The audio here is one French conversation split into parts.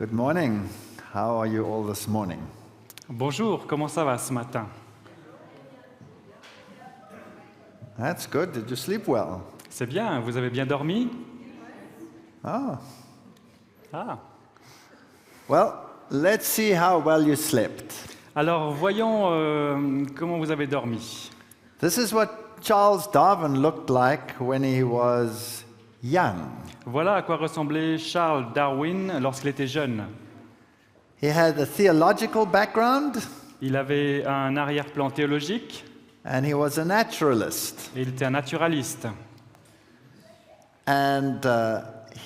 Good morning. How are you all this morning? Bonjour, comment ça va ce matin? That's good. Did you sleep well? C'est bien, vous avez bien dormi? Oh, Ah. well, let's see how well you slept. Alors voyons comment vous avez dormi. This is what Charles Darwin looked like when he was young. Voilà à quoi ressemblait Charles Darwin lorsqu'il était jeune. He had a theological background Il avait un arrière-plan théologique and he was a naturalist. et il était un naturaliste. And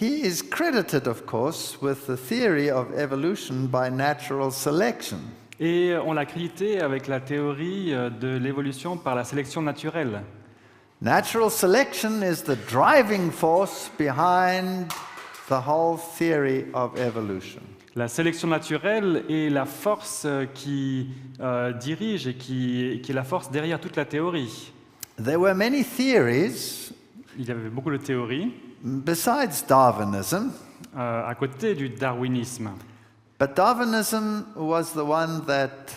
he is credited, of course, with the theory of evolution by natural selection. Et on l'a crédité avec la théorie de l'évolution par la sélection naturelle. Natural selection is the driving force behind the whole theory of evolution. La sélection naturelle est la force qui dirige et qui est la force derrière toute la théorie. There were many theories Il y avait beaucoup de théories besides Darwinism, à côté du darwinisme. but Darwinism was the one that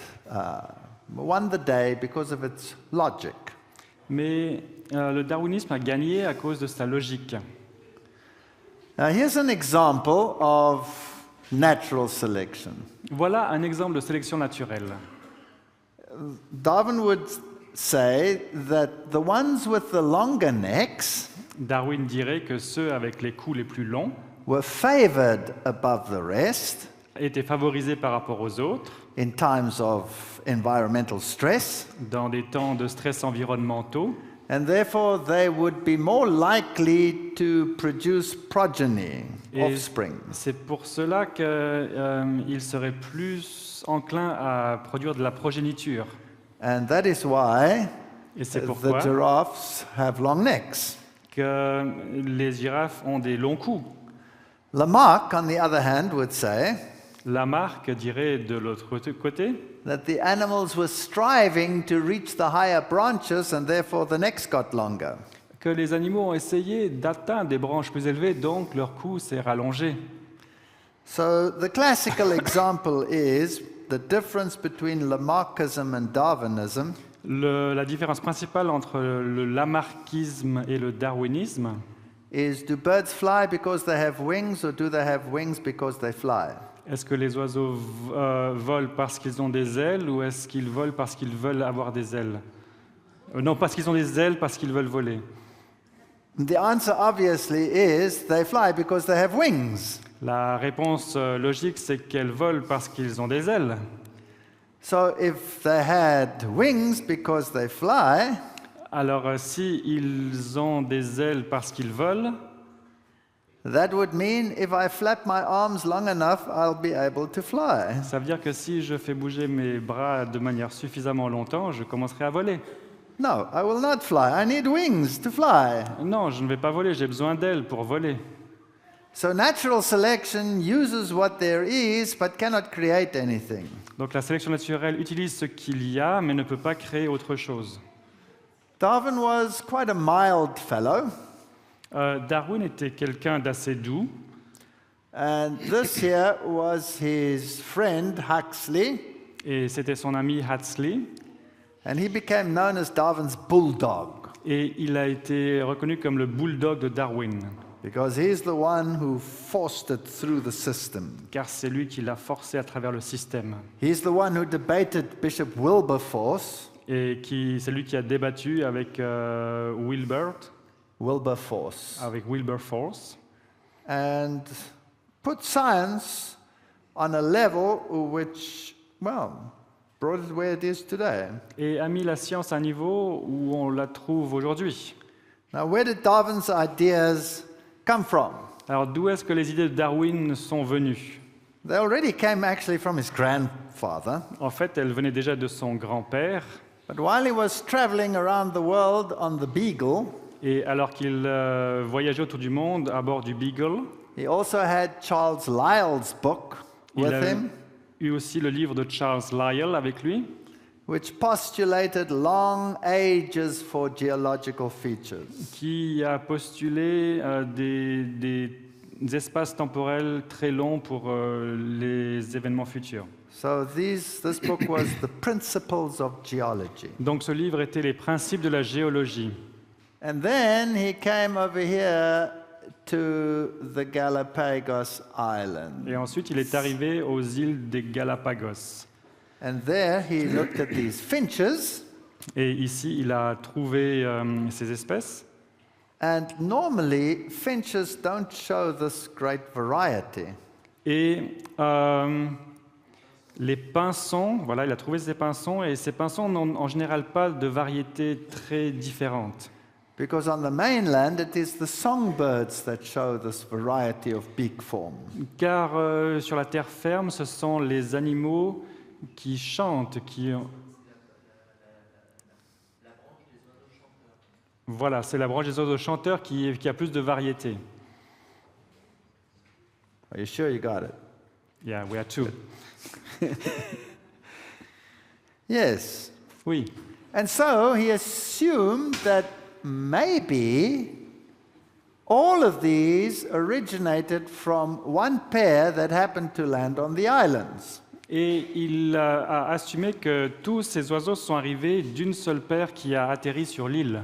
won the day because of its logic. Mais le darwinisme a gagné à cause de sa logique. Now, here's an example of natural selection. Voilà un exemple de sélection naturelle. Darwin would say that the ones with the longer necks Darwin dirait que ceux avec les coups les plus longs were favored above the rest étaient favorisés par rapport aux autres in times of environmental stress, dans des temps de stress environnementaux, and therefore they would be more likely to produce progeny, et offspring. c'est pour cela qu'ils seraient plus enclins à produire de la progéniture. And that is why Et c'est the pourquoi giraffes have long necks. que les girafes ont des longs coups. Lamarck, on the other hand, would say Lamarck dirait de l'autre côté that the animals were striving to reach the higher branches and therefore the necks got longer. que les animaux ont essayé d'atteindre des branches plus élevées, donc leur cou s'est rallongé. So the classical example is the difference between Lamarckism and Darwinism La différence principale entre le lamarckisme et le darwinisme, is, do birds fly because they have wings or do they have wings because they fly? est-ce que les oiseaux volent parce qu'ils ont des ailes ou est-ce qu'ils volent parce qu'ils veulent avoir des ailes? Non, parce qu'ils ont des ailes, parce qu'ils veulent voler. The answer obviously is they fly because they have wings. La réponse logique, c'est qu'elles volent parce qu'ils ont des ailes. So if they had wings because they fly, Alors, si ils ont des ailes parce qu'ils volent, that would mean if I flap my arms long enough, I'll be able to fly. ça veut dire que si je fais bouger mes bras de manière suffisamment longtemps, je commencerai à voler. No, I will not fly. I need wings to fly. Non, je ne vais pas voler, j'ai besoin d'ailes pour voler. So natural selection uses what there is but cannot create anything. Donc la sélection naturelle utilise ce qu'il y a, mais ne peut pas créer autre chose. Darwin was quite a mild fellow, Darwin était quelqu'un d'assez doux, and this here was his friend Huxley, et c'était son ami Huxley, and he became known as Darwin's bulldog et il a été reconnu comme le bulldog de Darwin, because he's the one who forced it through the system. car c'est lui qui l'a forcé à travers le système. He's the one who debated Bishop Wilberforce, Et c'est lui qui a débattu avec Wilberforce, Wilberforce, and put science on a level which, well, brought it where it is today. et a mis la science à un niveau où on la trouve aujourd'hui. Now, where did Darwin's ideas come from? Alors d'où est-ce que les idées de Darwin sont venues? They already came actually from his grandfather, En fait, elles venaient déjà de son grand-père, but while he was traveling around the world on the Beagle, et alors qu'il voyageait autour du monde à bord du Beagle, he also had Charles Lyell's book il with a him, eu aussi le livre de Charles Lyell avec lui, which postulated long ages for geological features. qui a postulé espaces temporels très longs pour les événements futurs. So this book was the Principles of Geology. Donc ce livre était les principes de la géologie. And then he came over here to the Galapagos Islands. Et ensuite, il est arrivé aux îles des Galapagos. And there he looked at these finches. Et ici, il a trouvé ces espèces. And normally, finches don't show this great variety. Et les pinsons, voilà, il a trouvé ces pinsons, et ces pinsons n'ont en général pas de variétés très différentes. Because on the mainland, it is the songbirds that show this variety of beak form. Car sur la terre ferme, ce sont les animaux qui chantent, Voilà, c'est la branche des oiseaux chanteurs qui a plus de variété. Are you sure you got it? Yeah, we are two. Yes. Oui. And so he assumed that maybe all of these originated from one pair that happened to land on the islands. Et il a assumé que tous ces oiseaux sont arrivés d'une seule paire qui a atterri sur l'île.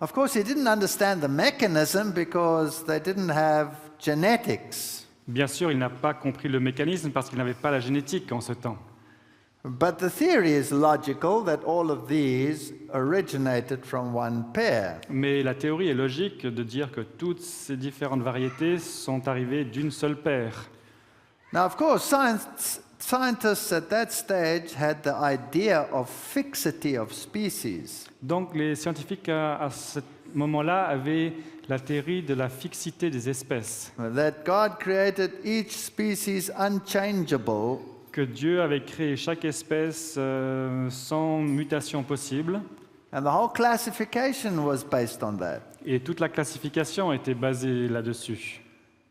Of course, he didn't understand the mechanism because they didn't have genetics. Bien sûr, il n'a pas compris le mécanisme parce qu'il n'avait pas la génétique en ce temps. But the theory is logical that all of these originated from one pair. Mais la théorie est logique de dire que toutes ces différentes variétés sont arrivées d'une seule paire. Now, of course, scientists at that stage had the idea of fixity of species. Donc les scientifiques à ce moment-là avaient la théorie de la fixité des espèces, That God created each species unchangeable, que Dieu avait créé chaque espèce sans mutation possible, and the whole classification was based on that. et toute la classification était basée là-dessus.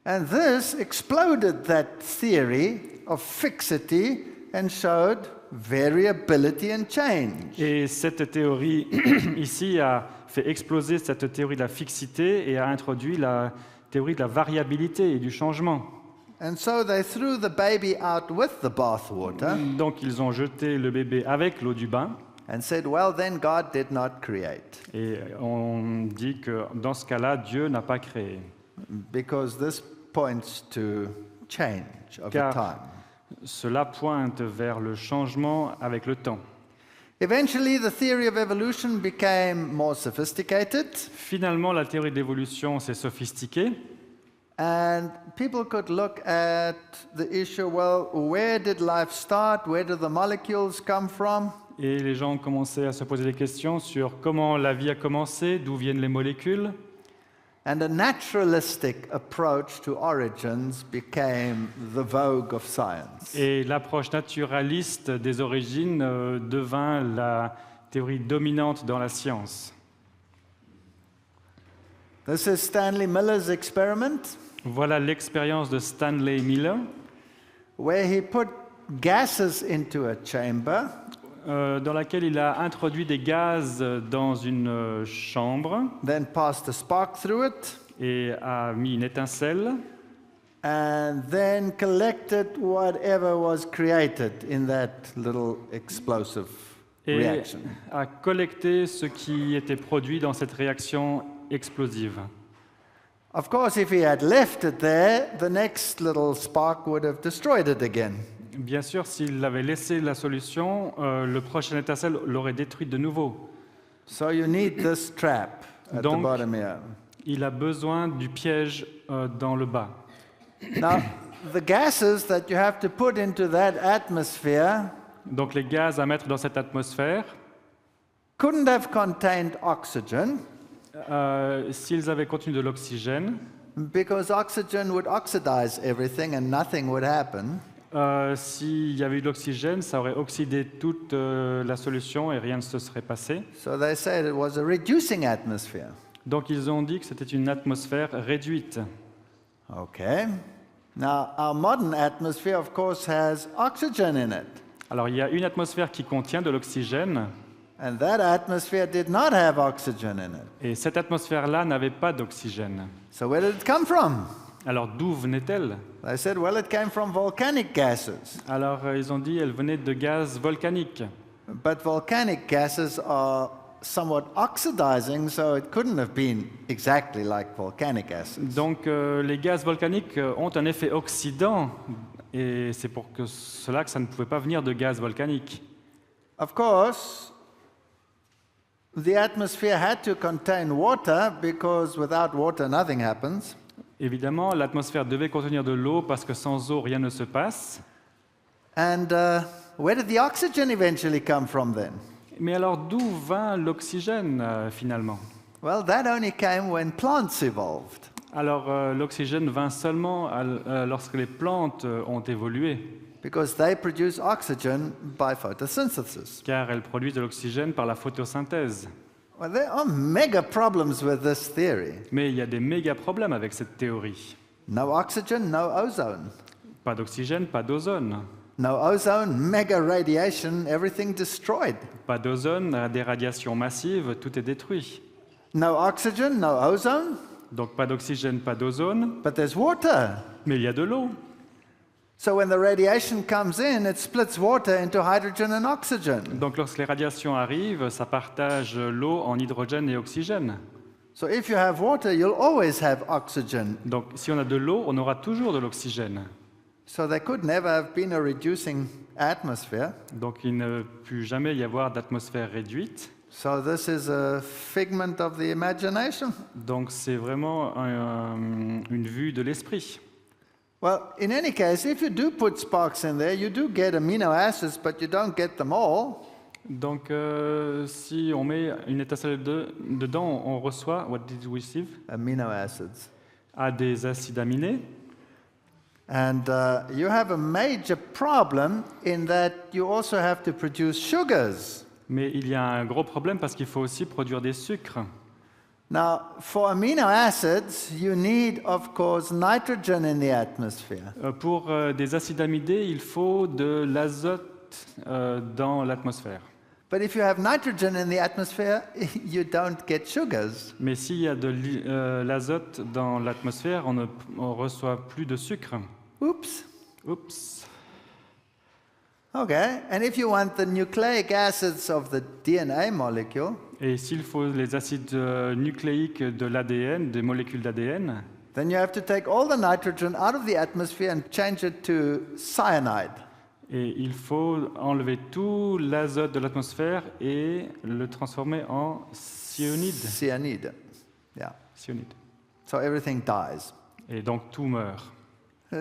And this exploded that theory of fixity and showed variability and change. Et cette théorie ici a fait exploser cette théorie de la fixité et a introduit la théorie de la variabilité et du changement. And so they threw the baby out with the bathwater Donc ils ont jeté le bébé avec l'eau du bain and said, well, then God did not create, et on dit que dans ce cas-là, Dieu n'a pas créé. because this points to change over Car time. cela pointe vers le changement avec le temps. Eventually, the theory of evolution became more sophisticated, Finalement, la théorie de l'évolution s'est sophistiquée and people could look at the issue, well, where did life start? Where do the molecules come from? et les gens ont commencé à se poser des questions sur comment la vie a commencé, d'où viennent les molécules. And a naturalistic approach to origins became the vogue of science. Et l'approche naturaliste des origines devint la théorie dominante dans la science. This is Stanley Miller's experiment, Voilà l'expérience de Stanley Miller, where he put gases into a chamber, dans laquelle il a introduit des gaz dans une chambre then passed a spark through it, et a mis une étincelle and then collected whatever was created in that little explosive et reaction. a collecté ce qui était produit dans cette réaction explosive. Of course, if he had left it there, the next little spark would have destroyed it again. Bien sûr, s'il avait laissé la solution, le prochain étincelle l'aurait détruite de nouveau. So you need this trap at the Donc, bottom here. Il a besoin du piège dans le bas. Now, the gases that you have to put into that atmosphere Donc les gaz à mettre dans cette atmosphère, couldn't have contained oxygen s'ils avaient contenu de l'oxygène, because oxygen would oxidize everything and nothing would happen. s'il y avait eu de l'oxygène, ça aurait oxydé toute la solution et rien ne se serait passé. So they said it was a reducing atmosphere. Donc ils ont dit que c'était une atmosphère réduite. Okay. Now, our modern atmosphere, of course, has oxygen in it. Alors il y a une atmosphère qui contient de l'oxygène And that atmosphere did not have oxygen in it. et cette atmosphère-là n'avait pas d'oxygène. So where did it come from? Alors d'où venait-elle? They said, well, it came from volcanic gases. Alors ils ont dit elle venait de gaz volcaniques. But volcanic gases are somewhat oxidizing, so it couldn't have been exactly like volcanic acids. Donc les gaz volcaniques ont un effet oxydant, et c'est pour cela que ça ne pouvait pas venir de gaz volcanique. Of course, the atmosphere had to contain water because without water nothing happens. Évidemment, l'atmosphère devait contenir de l'eau parce que sans eau, rien ne se passe. And where did the oxygen eventually come from then? Mais alors d'où vint l'oxygène finalement? Well, that only came when plants evolved. Alors l'oxygène vint seulement lorsque les plantes ont évolué, Because they produce oxygen by photosynthesis. car elles produisent de l'oxygène par la photosynthèse. Well, there are mega problems with this theory. Mais il y a des méga problèmes avec cette théorie. No oxygen, no ozone. Pas d'oxygène, pas d'ozone. No ozone, mega radiation, everything destroyed. Pas d'ozone, des radiations massives, tout est détruit. No oxygen, no ozone, Donc pas d'oxygène, pas d'ozone, but there's water. mais il y a de l'eau. So when the radiation comes in, it splits water into hydrogen and oxygen. Donc lorsque les radiations arrivent, ça partage l'eau en hydrogène et oxygène. So if you have water, you'll always have oxygen. Donc si on a de l'eau, on aura toujours de l'oxygène. So there could never have been a reducing atmosphere. Donc il ne put jamais y avoir d'atmosphère réduite. So this is a figment of the imagination. Donc c'est vraiment une vue de l'esprit. Well, in any case, if you do put sparks in there, you do get amino acids, but you don't get them all. Donc si on met une étincelle dedans, on reçoit, what did we receive? Amino acids. Des acides aminés. And you have a major problem in that you also have to produce sugars. Mais il y a un gros problème parce qu'il faut aussi produire des sucres. Now, for amino acids, you need, of course, nitrogen in the atmosphere. Pour des acides amidés, il faut de l'azote dans l'atmosphère. But if you have nitrogen in the atmosphere, you don't get sugars. Mais s'il y a de l'azote dans l'atmosphère, on ne reçoit plus de sucre. Oops. Oups. Okay, and if you want the nucleic acids of the DNA molecule, Et s'il faut les acides nucléiques de l'ADN, des molécules d'ADN, then you have to take all the nitrogen out of the atmosphere and change it to cyanide. et il faut enlever tout l'azote de l'atmosphère et le transformer en cyanide. Cyanide. Yeah. Cyanide. So everything dies. Et donc tout meurt.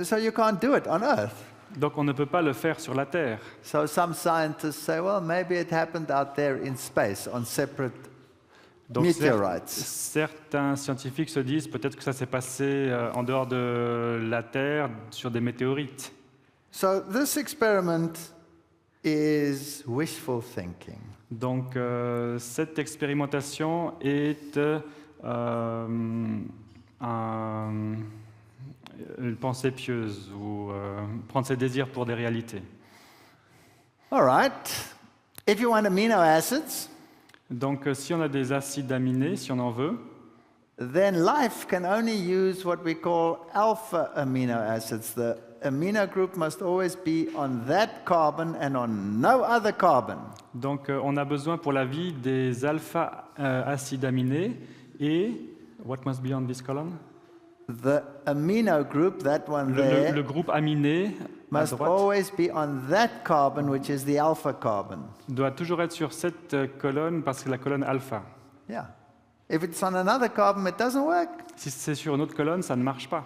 So you can't do it on Earth. Donc on ne peut pas le faire sur la Terre. So some scientists say, well, maybe it happened out there in space on separate Donc meteorites. certains scientifiques se disent peut-être que ça s'est passé en dehors de la Terre sur des météorites. So this experiment is wishful thinking. Donc cette expérimentation est une pensée pieuse ou prendre ses désirs pour des réalités. All right. If you want amino acids, Donc si on a des acides aminés, si on en veut, then life can only use what we call alpha amino acids. The amino group must always be on that carbon and on no other carbon. donc on a besoin pour la vie des alpha-acides aminés et what must be on this column? The amino group, that one there, Le groupe aminé à must droite always be on that carbon, which is the alpha carbon. doit toujours être sur cette colonne parce que c'est la colonne alpha. Yeah. If it's on another carbon, it doesn't work. Si c'est sur une autre colonne, ça ne marche pas.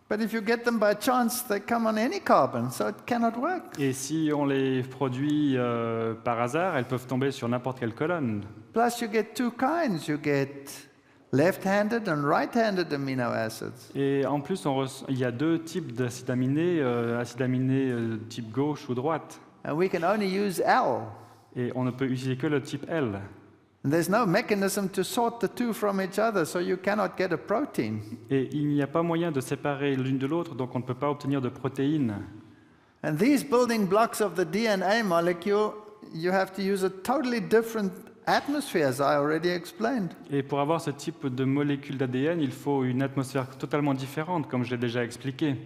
But if you get them by chance, they come on any carbon, so it cannot work. Et si on les produit par hasard, elles peuvent tomber sur n'importe quelle colonne. Plus, you get two kinds. You get left-handed and right-handed amino acids. Et en plus, il y a deux types d'acides aminés, type gauche ou droite. And we can only use L. Et on ne peut utiliser que le type L. And there's no mechanism to sort the two from each other, so you cannot get a protein. Et il n'y a pas moyen de séparer l'une de l'autre, donc on ne peut pas obtenir de protéines. And these building blocks of the DNA molecule, you have to use a totally different atmosphere, as I already explained. Et pour avoir ce type de molécule d'ADN, il faut une atmosphère totalement différente, comme je l'ai déjà expliqué.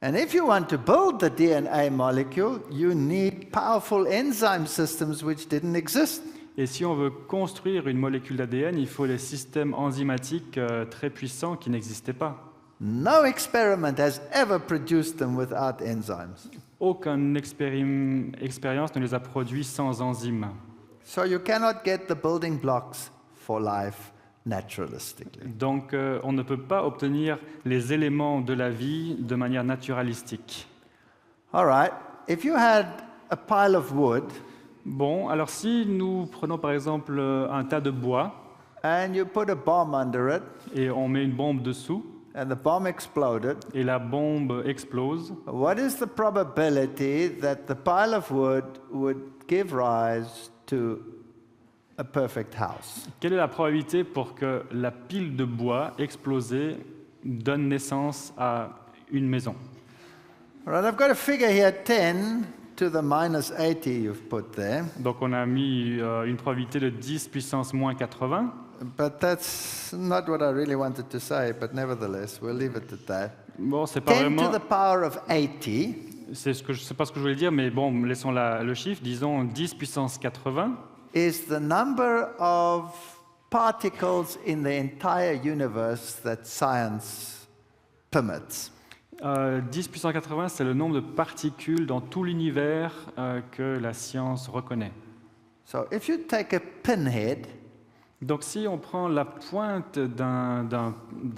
And if you want to build the DNA molecule, you need powerful enzyme systems which didn't exist. Et si on veut construire une molécule d'ADN, il faut des systèmes enzymatiques très puissants qui n'existaient pas. No experiment has ever produced them without enzymes. Aucune expérience ne les a produits sans enzymes. So you cannot get the building blocks for life naturalistically. Donc on ne peut pas obtenir les éléments de la vie de manière naturalistique. All right, if you had a pile of wood Bon, alors si nous prenons par exemple un tas de bois and you put a bomb under it et on met une bombe dessous and the bomb exploded, et la bombe explose, what is the probability that the pile of wood would give rise to a perfect house? quelle est la probabilité pour que la pile de bois explosée donne naissance à une maison? All right, I've got a figure here, 10 to the minus 80 you've put there, Donc on a mis une probabilité de 10 puissance moins 80, but that's not what I really wanted to say, but nevertheless, we'll leave it at that. Bon, c'est pas 10 to vraiment, the power of 80 c'est pas ce que je voulais dire, mais bon, laissons le chiffre, disons 10 puissance 80, is the number of particles in the entire universe that science permits. 10 puissance 80, c'est le nombre de particules dans tout l'univers que la science reconnaît. So if you take a pinhead, Donc si on prend la pointe d'un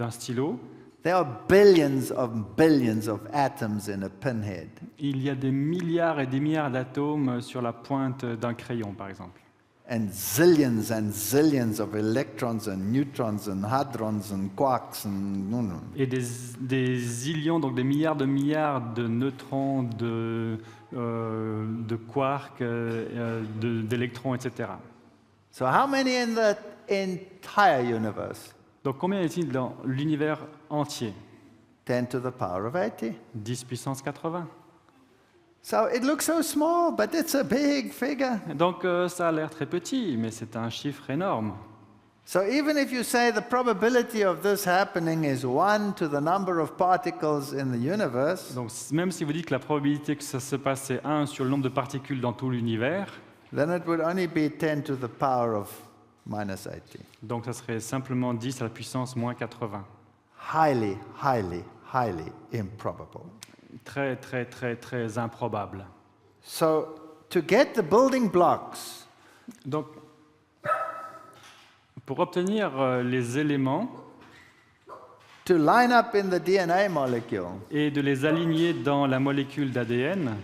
stylo, there are billions of atoms in a pinhead. il y a des milliards et des milliards d'atomes sur la pointe d'un crayon, par exemple. And zillions of electrons and neutrons and hadrons and quarks and Et des zillions, donc des milliards de neutrons, de quarks, d'électrons, etc. So how many in the entire universe? Donc combien est-il dans l'univers entier? 10 to the power of 80. 10 puissance 80. So it looks so small, but it's a big figure. Donc ça a l'air très petit, mais c'est un chiffre énorme. So even if you say the probability of this happening is 1 to the number of particles in the universe, Donc même si vous dites que la probabilité que ça se passe c'est 1 sur le nombre de particules dans tout l'univers, then it would only be 10 to the power of minus 80. donc ça serait simplement 10 à la puissance moins 80. Highly, highly, highly improbable. Très, très, très, très improbable. So to get the building blocks, Donc, pour obtenir les éléments to line up in the DNA molecule, et de les aligner dans la molécule d'ADN,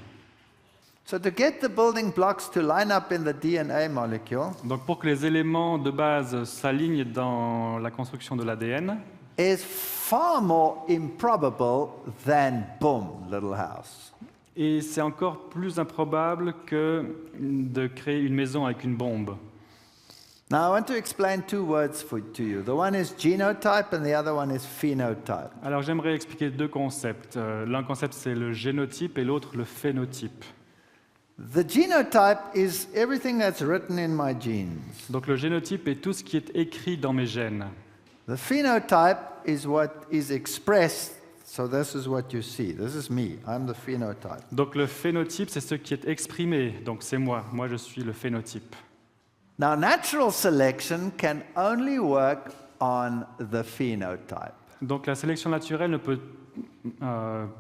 so to get the building blocks to line up in the DNA molecule donc pour que les éléments de base s'alignent dans la construction de l'ADN, is far more improbable than boom, little house. et c'est encore plus improbable que de créer une maison avec une bombe. Now I want to explain two words to you. The one is genotype and the other one is phenotype. Alors j'aimerais expliquer deux concepts. L'un concept c'est le génotype et l'autre le phénotype. The genotype is everything that's written in my genes. Donc le génotype est tout ce qui est écrit dans mes gènes. The phenotype is what is expressed. So this is what you see. This is me. I'm the phenotype. Donc le phénotype, c'est ce qui est exprimé. Donc c'est moi. Moi, je suis le phénotype. Now natural selection can only work on the phenotype. Donc la sélection naturelle ne peut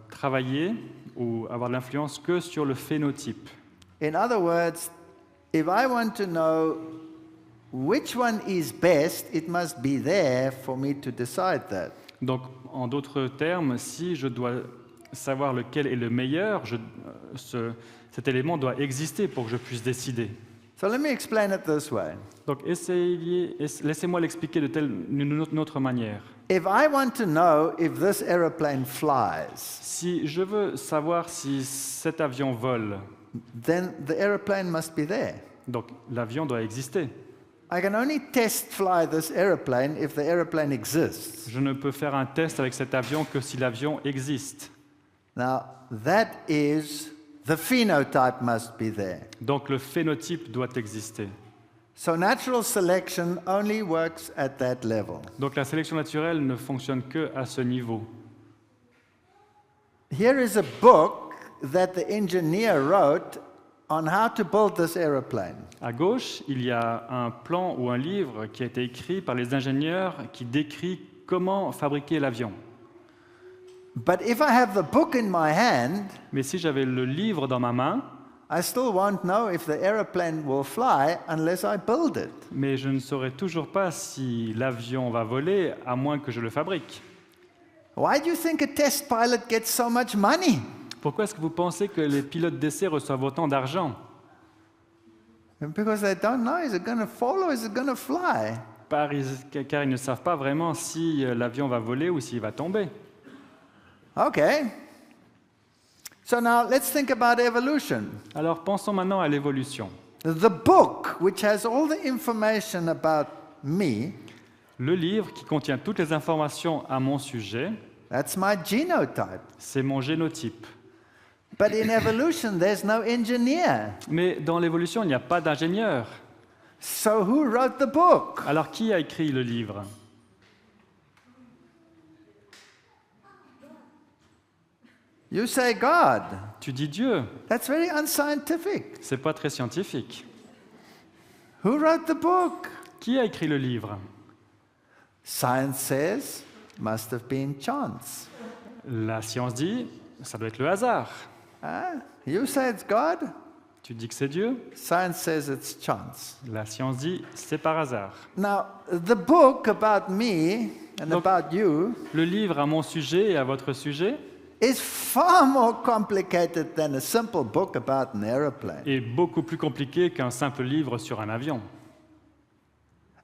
travailler ou avoir de l'influence que sur le phénotype. In other words, if I want to know which one is best, it must be there for me to decide that. Donc en d'autres termes, si je dois savoir lequel est le meilleur, cet élément doit exister pour que je puisse décider. So let me explain it this way. Donc laissez-moi l'expliquer d'une autre manière. If I want to know if this aeroplane flies, Si je veux savoir si cet avion vole, then the aeroplane must be there. donc l'avion doit exister. I can only test fly this aeroplane if the aeroplane exists. Je ne peux faire un test avec cet avion que si l'avion existe. Now, that is, the phenotype must be there. Donc le phénotype doit exister. So natural selection only works at that level. Donc la sélection naturelle ne fonctionne que à ce niveau. Here is a book that the engineer wrote on how to build this aeroplane. À gauche, il y a un plan ou un livre qui a été écrit par les ingénieurs qui décrit comment fabriquer l'avion. But if I have the book in my hand, Mais si j'avais le livre dans ma main, I still won't know if the aeroplane will fly unless I build it. mais je ne saurais toujours pas si l'avion va voler à moins que je le fabrique. Why do you think a test pilot gets so much money? Pourquoi est-ce que vous pensez que les pilotes d'essai reçoivent autant d'argent? Because they don't know, is it going to fall or is it going to fly? Car ils ne savent pas vraiment si l'avion va voler ou s'il va tomber. Okay. So now let's think about evolution. Alors pensons maintenant à l'évolution. The book, which has all the information about me, Le livre qui contient toutes les informations à mon sujet, that's my genotype. c'est mon génotype. But in evolution, there's no engineer. Mais dans l'évolution, il n'y a pas d'ingénieur. So who wrote the book? Alors qui a écrit le livre? You say God. Tu dis Dieu. That's very unscientific. C'est pas très scientifique. Who wrote the book? Qui a écrit le livre? Science says must have been chance. La science dit, ça doit être le hasard. You say it's God. Tu dis que c'est Dieu. Science says it's chance. La science dit, c'est par hasard. Now, the book about me and Donc- about you Le livre à mon sujet et à votre sujet is far more complicated than a simple book about an aeroplane. est beaucoup plus compliqué qu'un simple livre sur un avion.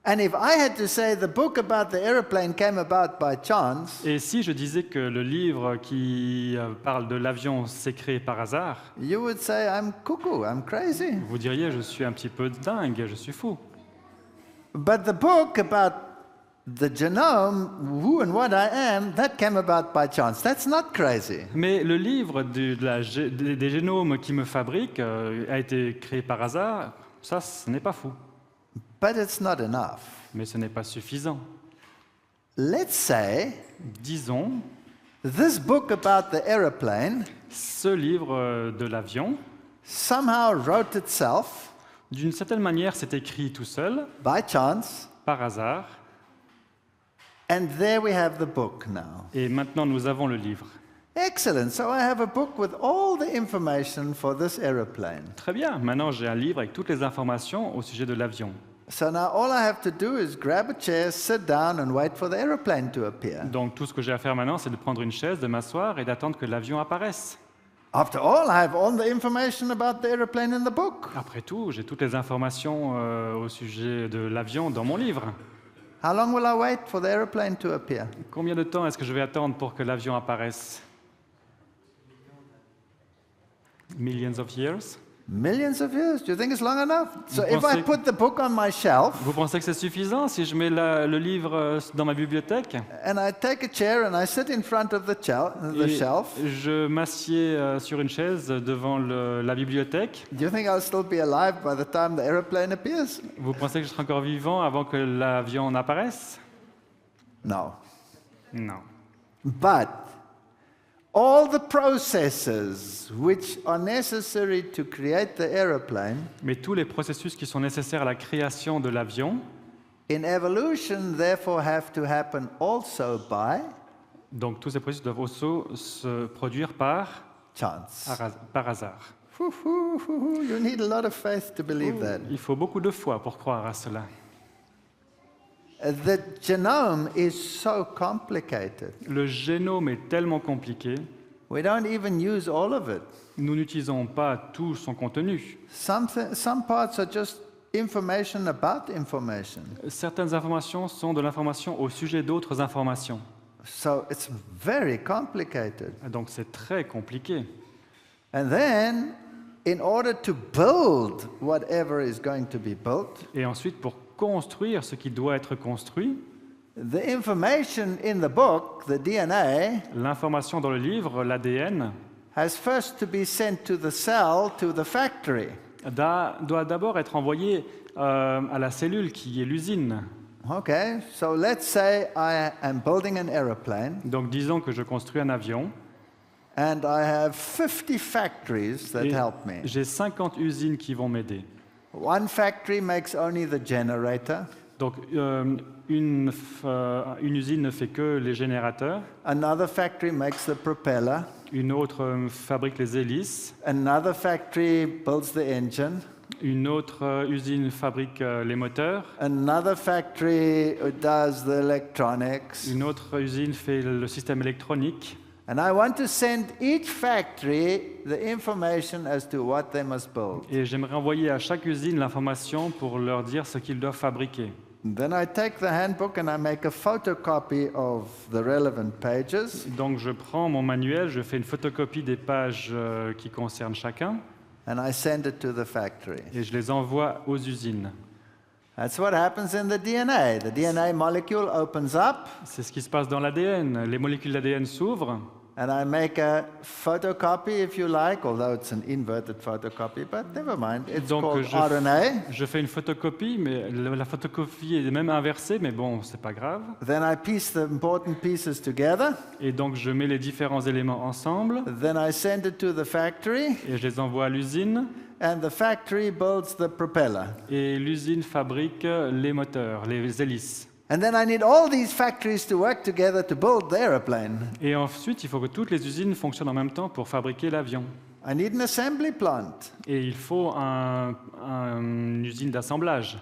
And if I had to say the book about the aeroplane came about by chance, Et si je disais que le livre qui parle de l'avion s'est créé par hasard, you would say I'm cuckoo, I'm crazy. vous diriez je suis un petit peu dingue, je suis fou. But the book about the genome, who and what I am, that came about by chance. That's not crazy. Mais le livre des génomes qui me fabriquent a été créé par hasard, ça, ce n'est pas fou. But it's not enough. Mais ce n'est pas suffisant. Let's say Disons, this book about the aeroplane ce livre de l'avion, somehow wrote itself d'une certaine manière, s'est écrit tout seul, by chance, par hasard, and there we have the book now. et maintenant nous avons le livre. Excellent. So I have a book with all the information for this aeroplane. Très bien, maintenant j'ai un livre avec toutes les informations au sujet de l'avion. So now all I have to do is grab a chair, sit down, and wait for the aeroplane to appear. Donc tout ce que j'ai à faire maintenant, c'est de prendre une chaise, de m'asseoir et d'attendre que l'avion apparaisse. After all, I have all the information about the aeroplane in the book. Après tout, j'ai toutes les informations au sujet de l'avion dans mon livre. How long will I wait for the aeroplane to appear? Combien de temps est-ce que je vais attendre pour que l'avion apparaisse? Millions of years? Millions of years. Do you think it's long enough? So Vous if I pensez- put the book on my shelf Vous pensez que c'est suffisant si je mets le livre dans ma bibliothèque and I take a chair and I sit in front of the et shelf, je m'assieds sur une chaise devant la bibliothèque? do you think I'll still be alive by the time the aeroplane appears? Vous pensez que je serai encore vivant avant que l'avion n'apparaisse? No. Non. But all the processes which are necessary to create the aeroplane Mais tous les processus qui sont nécessaires à la création de l'avion, in evolution therefore have to happen also by donc tous ces processus doivent aussi se produire par chance. hasard. You need a lot of faith to believe that. Il faut beaucoup de foi pour croire à cela. The genome is so complicated. Le génome est tellement compliqué, We don't even use all of it. nous n'utilisons pas tout son contenu. Some parts are just information about information. Certaines informations sont de l'information au sujet d'autres informations. So it's very complicated. Donc c'est très compliqué. And then, in order to build whatever is going to be built, Et ensuite, pour construire ce qui doit être construit, the information in the book, the DNA, l'information dans le livre, l'ADN, has first to be sent to the cell, to the factory. doit d'abord être envoyé à la cellule qui est l'usine. Okay, so let's say I am building an aeroplane Donc disons que je construis un avion and I have 50 factories that et help me. j'ai 50 usines qui vont m'aider. One factory makes only the generator, Donc une usine ne fait que les générateurs, another factory makes the propeller, une autre fabrique les hélices, another factory builds the engine, une autre usine fabrique les moteurs, another factory does the electronics. une autre usine fait le système électronique. And I want to send each factory the information as to what they must build. Et j'aimerais envoyer à chaque usine l'information pour leur dire ce qu'ils doivent fabriquer. Then I take the handbook and I make a photocopy of the relevant pages, Donc je prends mon manuel, je fais une photocopie des pages qui concernent chacun and I send it to the factory. et je les envoie aux usines. That's what happens in the DNA. The DNA molecule opens up, C'est ce qui se passe dans l'ADN. Les molécules d'ADN s'ouvrent and I make a photocopy, if you like, although it's an inverted photocopy, but never mind. It's Donc, called RNA. je fais une photocopie, mais la photocopie est même inversée, mais bon, c'est pas grave. Then I piece the important pieces together. Et donc je mets les différents éléments ensemble Then I send it to the factory, et je les envoie à l'usine. and the factory builds the propeller. Et l'usine fabrique les moteurs, les hélices. And then I need all these factories to work together to build the aeroplane. Et ensuite, il faut que toutes les usines fonctionnent en même temps pour fabriquer l'avion. I need an assembly plant. Et il faut une usine d'assemblage.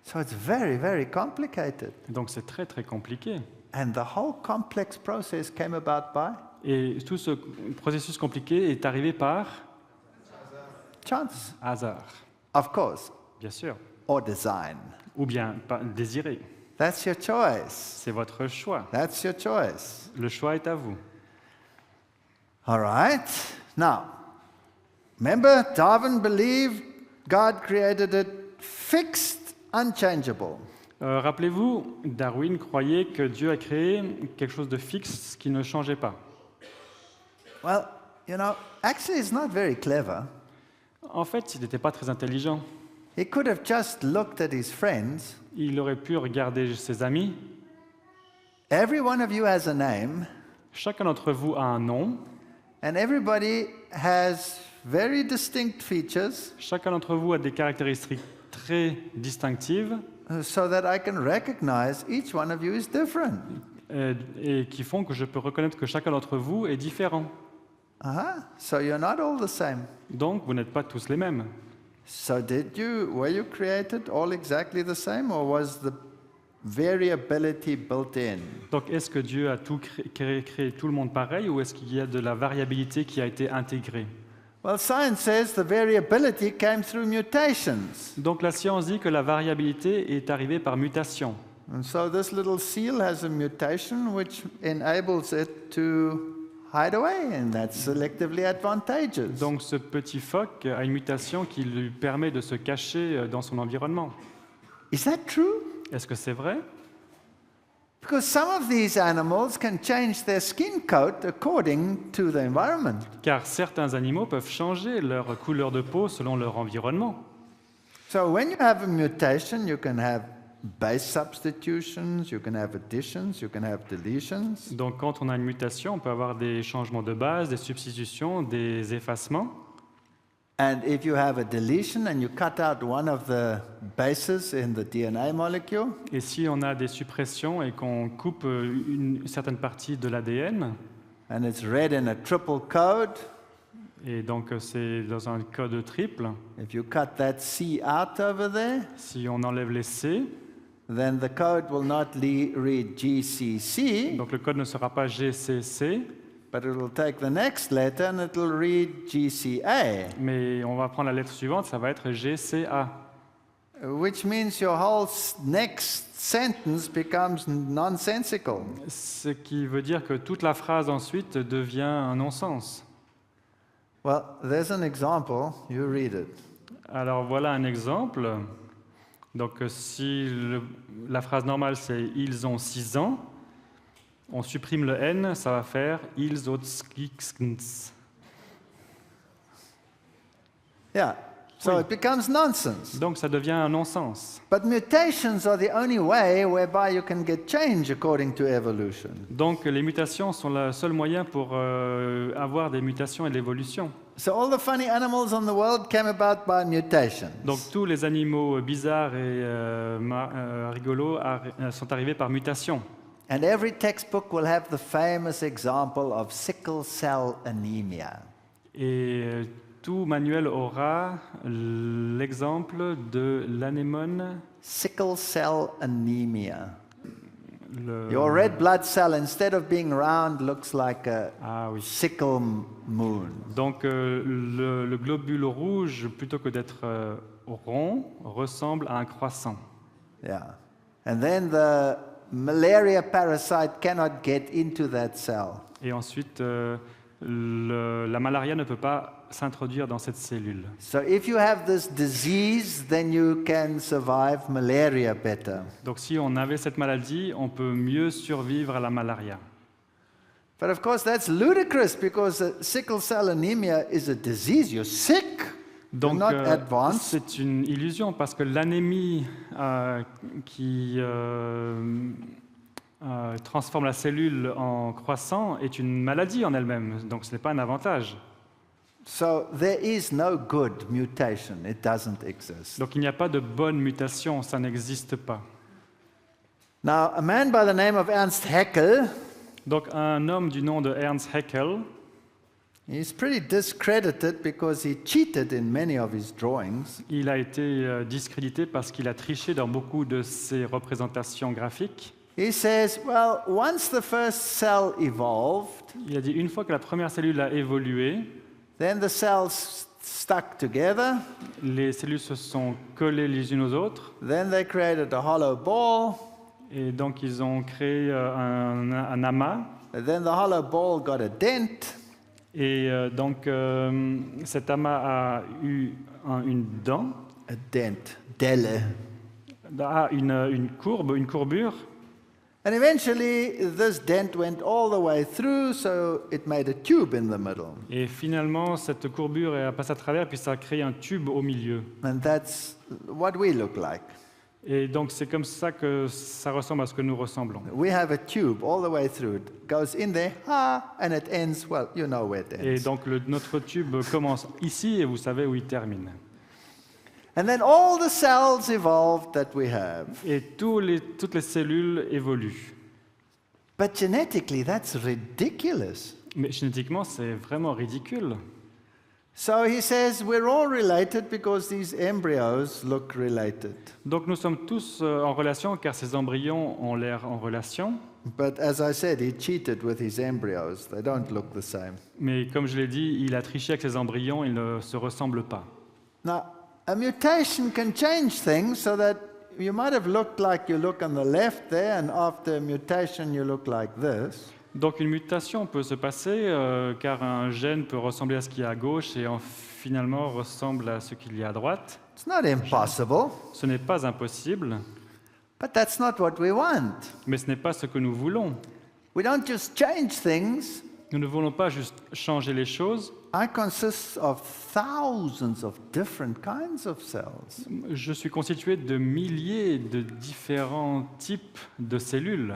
So it's very, very complicated. Donc c'est très très compliqué. And the whole complex process came about by Et tout ce processus compliqué est arrivé par chance, hasard, of course, bien sûr, or design. ou bien désiré. That's your choice. C'est votre choix. That's your choice. Le choix est à vous. All right. Now, remember, Darwin believed God created it fixed, unchangeable. Rappelez-vous, Darwin croyait que Dieu a créé quelque chose de fixe qui ne changeait pas. Well, actually, it's not very clever. En fait, il n'était pas très intelligent. He could have just looked at his friends. Il aurait pu regarder ses amis. Every one of you has a name, Chacun d'entre vous a un nom. and everybody has very distinct features, Chacun d'entre vous a des caractéristiques très distinctives so that I can recognize each one of you is different. et qui font que je peux reconnaître que chacun d'entre vous est différent. So you're not all the same. Donc, vous n'êtes pas tous les mêmes. So were you created all exactly the same, or was the variability built in? Donc, est-ce que Dieu a tout créé tout le monde pareil ou est-ce qu'il y a de la variabilité qui a été intégrée? Well, science says the variability came through mutations. Donc, la science dit que la variabilité est arrivée par mutation. And so this little seal has a mutation which enables it to hide away, and that's selectively advantageous. Donc, ce petit phoque a une mutation qui lui permet de se cacher dans son environnement. Is that true? Est-ce que c'est vrai? Because some of these animals can change their skin coat according to the environment. Car certains animaux peuvent changer leur couleur de peau selon leur environnement. So when you have a mutation, you can have base substitutions, you can have additions, you can have deletions. Donc quand on a une mutation, on peut avoir des changements de base, des substitutions, des effacements. And if you have a deletion and you cut out one of the bases in the DNA molecule, Et si on a des suppressions et qu'on coupe une certaine partie de l'ADN, and it's read in a triple code, et donc c'est dans un code triple, if you cut that C out over there, si on enlève les C, then the code will not read GCC, donc le code ne sera pas GCC, but it will take the next letter and it will read GCA, mais on va prendre la lettre suivante, ça va être GCA. which means your whole next sentence becomes nonsensical. Ce qui veut dire que toute la phrase ensuite devient un non-sens. Well, there's an example. You read it. Alors voilà un exemple. Donc si la phrase normale c'est « ils ont 6 ans », on supprime le « n », ça va faire « ils ont 6 ans ». Yeah. So Oui. it becomes nonsense. Donc ça devient un non-sens. But mutations are the only way whereby you can get change according to evolution. Donc les mutations sont le seul moyen pour avoir des mutations et de l'évolution. So all the funny animals on the world came about by mutations. Donc tous les animaux bizarres et rigolos sont arrivés par mutation. And every textbook will have the famous example of sickle cell anemia. Et tout manuel aura l'exemple de l'anémone. Sickle cell anemia. le- Your red blood cell, instead of being round, looks like a Ah oui. sickle moon. Donc le globule rouge, plutôt que d'être rond, ressemble à un croissant. Yeah. And then the malaria parasite cannot get into that cell. Et ensuite, la malaria ne peut pas s'introduire dans cette cellule. So if you have this disease, then you can survive malaria better. Donc si on avait cette maladie, on peut mieux survivre à la malaria. But of course, that's ludicrous because sickle cell anemia is a disease. You're sick. You're Donc not advanced. c'est une illusion parce que l'anémie qui transforme la cellule en croissant est une maladie en elle-même. Donc ce n'est pas un avantage. So there is no good mutation. It doesn't exist. Donc il n'y a pas de bonne mutation, ça n'existe pas. Now, a man by the name of Ernst Haeckel, Donc un homme du nom de Ernst Haeckel, he's pretty discredited because he cheated in many of his drawings. il a été discrédité parce qu'il a triché dans beaucoup de ses représentations graphiques. He says, well, once the first cell evolved, Il a dit une fois que la première cellule a évolué, then the cells stuck together, les cellules se sont collées les unes aux autres, then they created a hollow ball, et donc ils ont créé un amas. and then the hollow ball got a dent, Et donc cet amas a eu une dent, a dent, delle. une courbe, une courbure. And eventually, this dent went all the way through, so it made a tube in the middle. Et finalement, cette courbure est passée à travers, puis ça a créé un tube au milieu. And that's what we look like. Et donc c'est comme ça que ça ressemble à ce que nous ressemblons. We have a tube all the way through. It goes in there, and it ends, well, you know where it Et ends. donc notre tube commence ici et vous savez où il termine. And then all the cells evolved that we have. Et toutes les cellules évoluent. But genetically, that's ridiculous. Mais génétiquement, c'est vraiment ridicule. So he says we're all related because these embryos look related. Donc nous sommes tous en relation car ces embryons ont l'air en relation. But as I said, he cheated with his embryos. They don't look the same. Mais comme je l'ai dit, il a triché avec ses embryons, ils ne se ressemblent pas. Now, a mutation can change things so that you might have looked like you look on the left there, and after a mutation you look like this. Donc une mutation peut se passer car un gène peut ressembler à ce qu'il y a à gauche et finalement ressemble à ce qu'il y a à droite. It's not impossible, Ce n'est pas impossible, but that's not what we want. mais ce n'est pas ce que nous voulons. We don't just change things. Nous ne voulons pas juste changer les choses. I consist of thousands of different kinds of cells. Je suis constitué de milliers de différents types de cellules.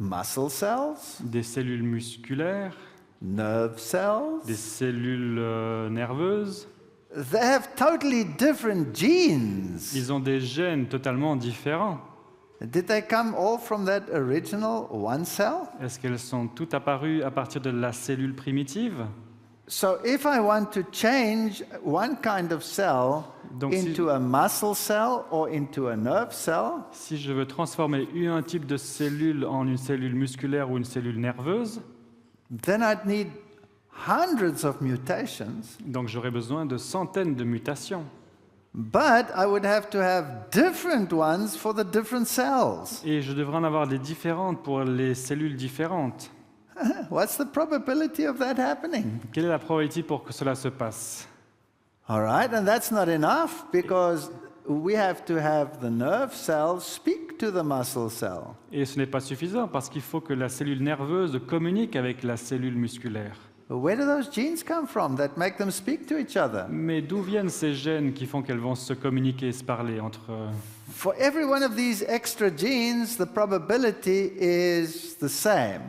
Muscle cells, Des cellules musculaires, nerve cells. des cellules nerveuses. They have totally different genes. Ils ont des gènes totalement différents. Did they come all from that original one cell? Est-ce qu'elles sont toutes apparues à partir de la cellule primitive? So if I want to change one kind of cell Donc, si- into a muscle cell or into a nerve cell, Si je veux transformer un type de cellule en une cellule musculaire ou une cellule nerveuse, then I'd need hundreds of mutations. donc j'aurais besoin de centaines de mutations. But I would have to have different ones for the different cells. Et je devrais en avoir des différentes pour les cellules différentes. What's the probability of that happening? Quelle est la probabilité pour que cela se passe? All right, and that's not enough because we have to have the nerve cells speak to the muscle cell. Et ce n'est pas suffisant parce qu'il faut que la cellule nerveuse communique avec la cellule musculaire. Where do those genes come from that make them speak to each other? Mais d'où viennent ces gènes qui font qu'elles vont se communiquer, se parler entre eux? For every one of these extra genes, the probability is the same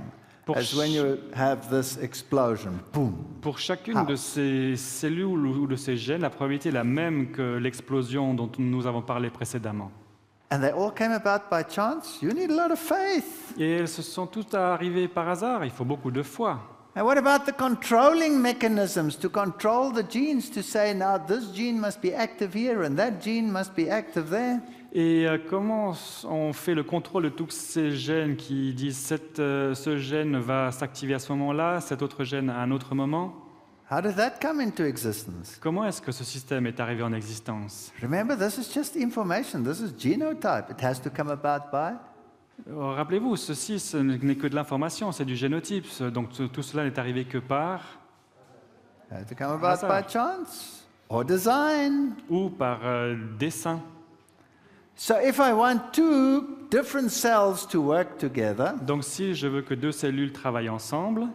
as when you have this explosion. Boom. Pour chacune de ces cellules ou de ces gènes, la probabilité est la même que l'explosion dont nous avons parlé précédemment. And they all came about by chance. You need a lot of faith. Et elles se sont toutes arrivées par hasard, il faut beaucoup de foi. And what about the controlling mechanisms to control the genes to say, now this gene must be active here and that gene must be active there? Et comment on fait le contrôle de tous ces gènes qui disent ce gène va s'activer à ce moment-là, cet autre gène à un autre moment? How did that come into existence? Comment est-ce que ce système est arrivé en existence? Remember, this is just information. This is genotype. It has to come about by. Rappelez-vous, ceci ce n'est que de l'information, c'est du génotype. Donc tout cela n'est arrivé que par It has to come about by chance or design. ou par dessin. So if I want two different cells to work together, Donc si je veux que deux cellules travaillent ensemble,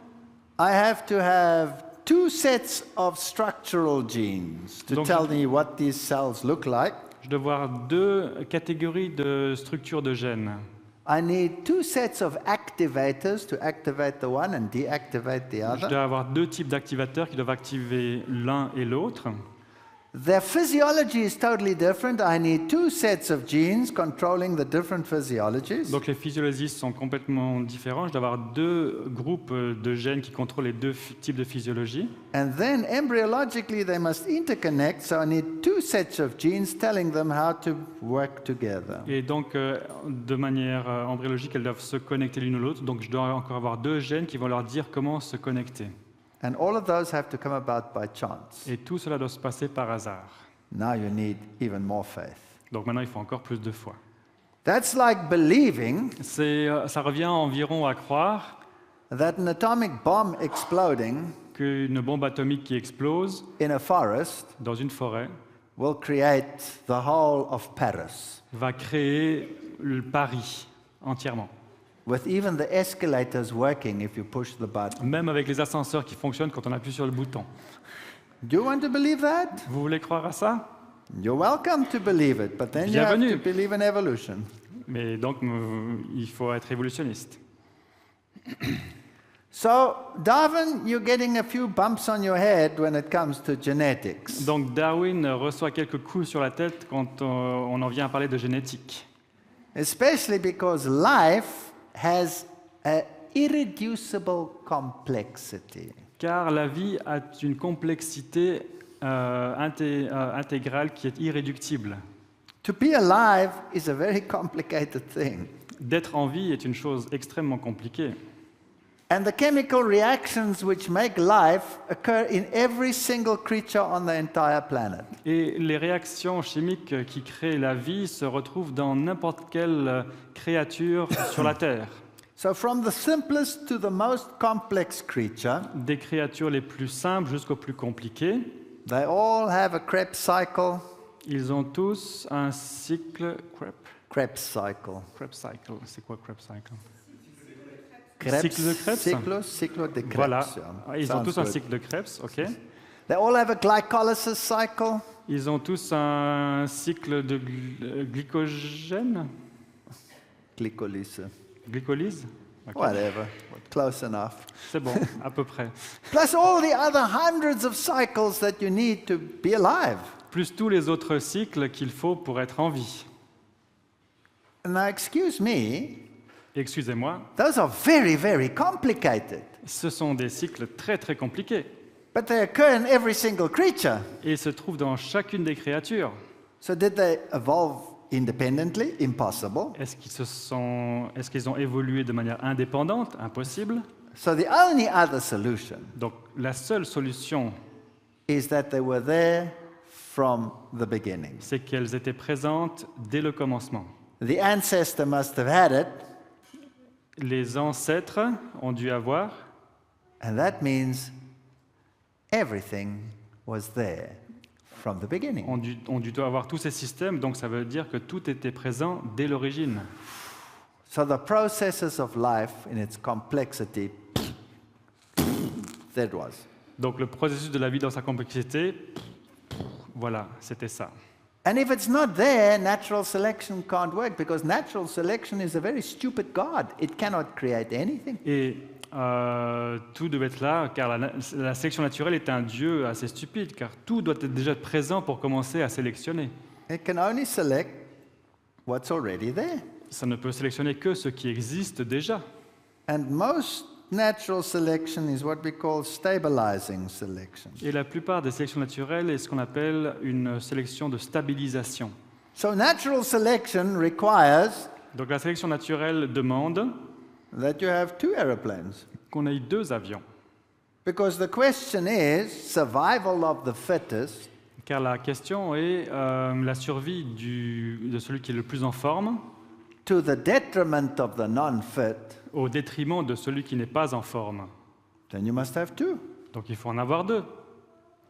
I have to have two sets of structural genes to Donc, tell me what these cells look like. je dois avoir deux catégories de structures de gènes. I need two sets of activators to activate the one and deactivate the Je other. dois avoir deux types d'activateurs qui doivent activer l'un et l'autre. Their physiology is totally different. I need two sets of genes controlling the different physiologies. Donc les physiologies sont complètement différents. Je dois avoir deux groupes de gènes qui contrôlent les deux types de physiologie. And then embryologically they must interconnect, so I need two sets of genes telling them how to work together. Et donc, de manière embryologique, elles doivent se connecter l'une à l'autre. Donc je dois encore avoir deux gènes qui vont leur dire comment se connecter. And all of those have to come about by chance. Et tout cela doit se passer par hasard. Now you need even more faith. Donc maintenant, il faut encore plus de foi. That's like believing Ça revient environ à croire that an atomic bomb exploding qu'une bombe atomique qui explose in a forest dans une forêt will create the whole of Paris, va créer le Paris entièrement. with even the escalators working if you push the button. Même avec les ascenseurs qui fonctionnent quand on appuie sur le bouton. Do you want to believe that? Vous voulez croire à ça? You're welcome to believe it, but then you have Bienvenue. to believe in evolution. Mais donc, il faut être évolutionniste. So, Darwin, you're getting a few bumps on your head when it comes to genetics. Donc Darwin reçoit quelques coups sur la tête quand on en vient à parler de génétique. Especially because life has an irreducible complexity. Car la vie a une complexité intégrale qui est irréductible. To be alive is a very complicated thing. D'être en vie est une chose extrêmement compliquée. And the chemical reactions which make life occur in every single creature on the entire planet. Et les réactions chimiques qui créent la vie se retrouvent dans n'importe quelle créature sur la Terre. So from the simplest to the most complex creature, Des créatures les plus simples jusqu'aux plus compliquées, they all have a Krebs cycle. ils ont tous un cycle Krebs cycle. Krebs cycle. C'est quoi Krebs cycle? Krebs, Cycle de Krebs? cycle de Krebs. Voilà. yeah. Ils ont Sounds tous un good. cycle de Krebs, ok. They all have a glycolysis cycle. Ils ont tous un cycle de glycogène, Glycolyse. glycolyse. Ok. Whatever. Close enough. C'est bon, à peu près. Plus all the other hundreds of cycles that you need to be alive. Plus tous les autres cycles qu'il faut pour être en vie. Now, excuse me, Excusez-moi, those are very, very complicated. ce sont des cycles très très compliqués. But they occur in every single creature. Et ils se trouvent dans chacune des créatures. So did they evolve independently? Impossible. Est-ce qu'ils ont évolué de manière indépendante? Impossible. So the only other solution Donc la seule solution, is that they were there from the beginning. c'est qu'elles étaient présentes dès le commencement. The ancestor must have had it, Les ancêtres ont dû avoir, and that means everything was there from the beginning. ont dû avoir tous ces systèmes, donc ça veut dire que tout était présent dès l'origine. So the processes of life in its complexity That was. Donc le processus de la vie dans sa complexité, voilà, c'était ça. And if it's not there, natural selection can't work because natural selection is a very stupid God. It cannot create anything. Et tout devait être là, car la sélection naturelle est un Dieu assez stupide, car tout doit être déjà présent pour commencer à sélectionner. It can only select what's already there. Ça ne peut sélectionner que ce qui existe déjà. And most natural selection is what we call stabilizing selection. Et la plupart des sélections naturelles est ce qu'on appelle une sélection de stabilisation. So natural selection requires Donc la sélection naturelle demande that you have 2 aeroplanes. qu'on ait 2 avions. Because the question is survival of the fittest Car la question est la survie de celui qui est le plus en forme to the detriment of the non-fit. au détriment de celui qui n'est pas en forme. Then you must have 2. Donc il faut en avoir 2.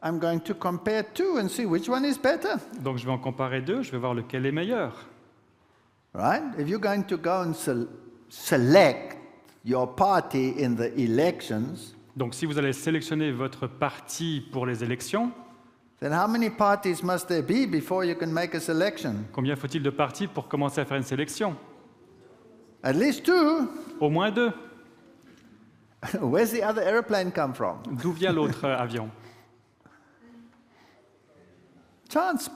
I'm going to compare 2 and see which one is better. Donc je vais en comparer 2, je vais voir lequel est meilleur. Right? If you're going to go and select your party in the elections, Donc si vous allez sélectionner votre parti pour les élections, then how many parties must there be before you can make a selection? combien faut-il de partis pour commencer à faire une sélection? At least 2. Au moins 2. Where's the other aeroplane come from? D'où vient l'autre avion? Chance.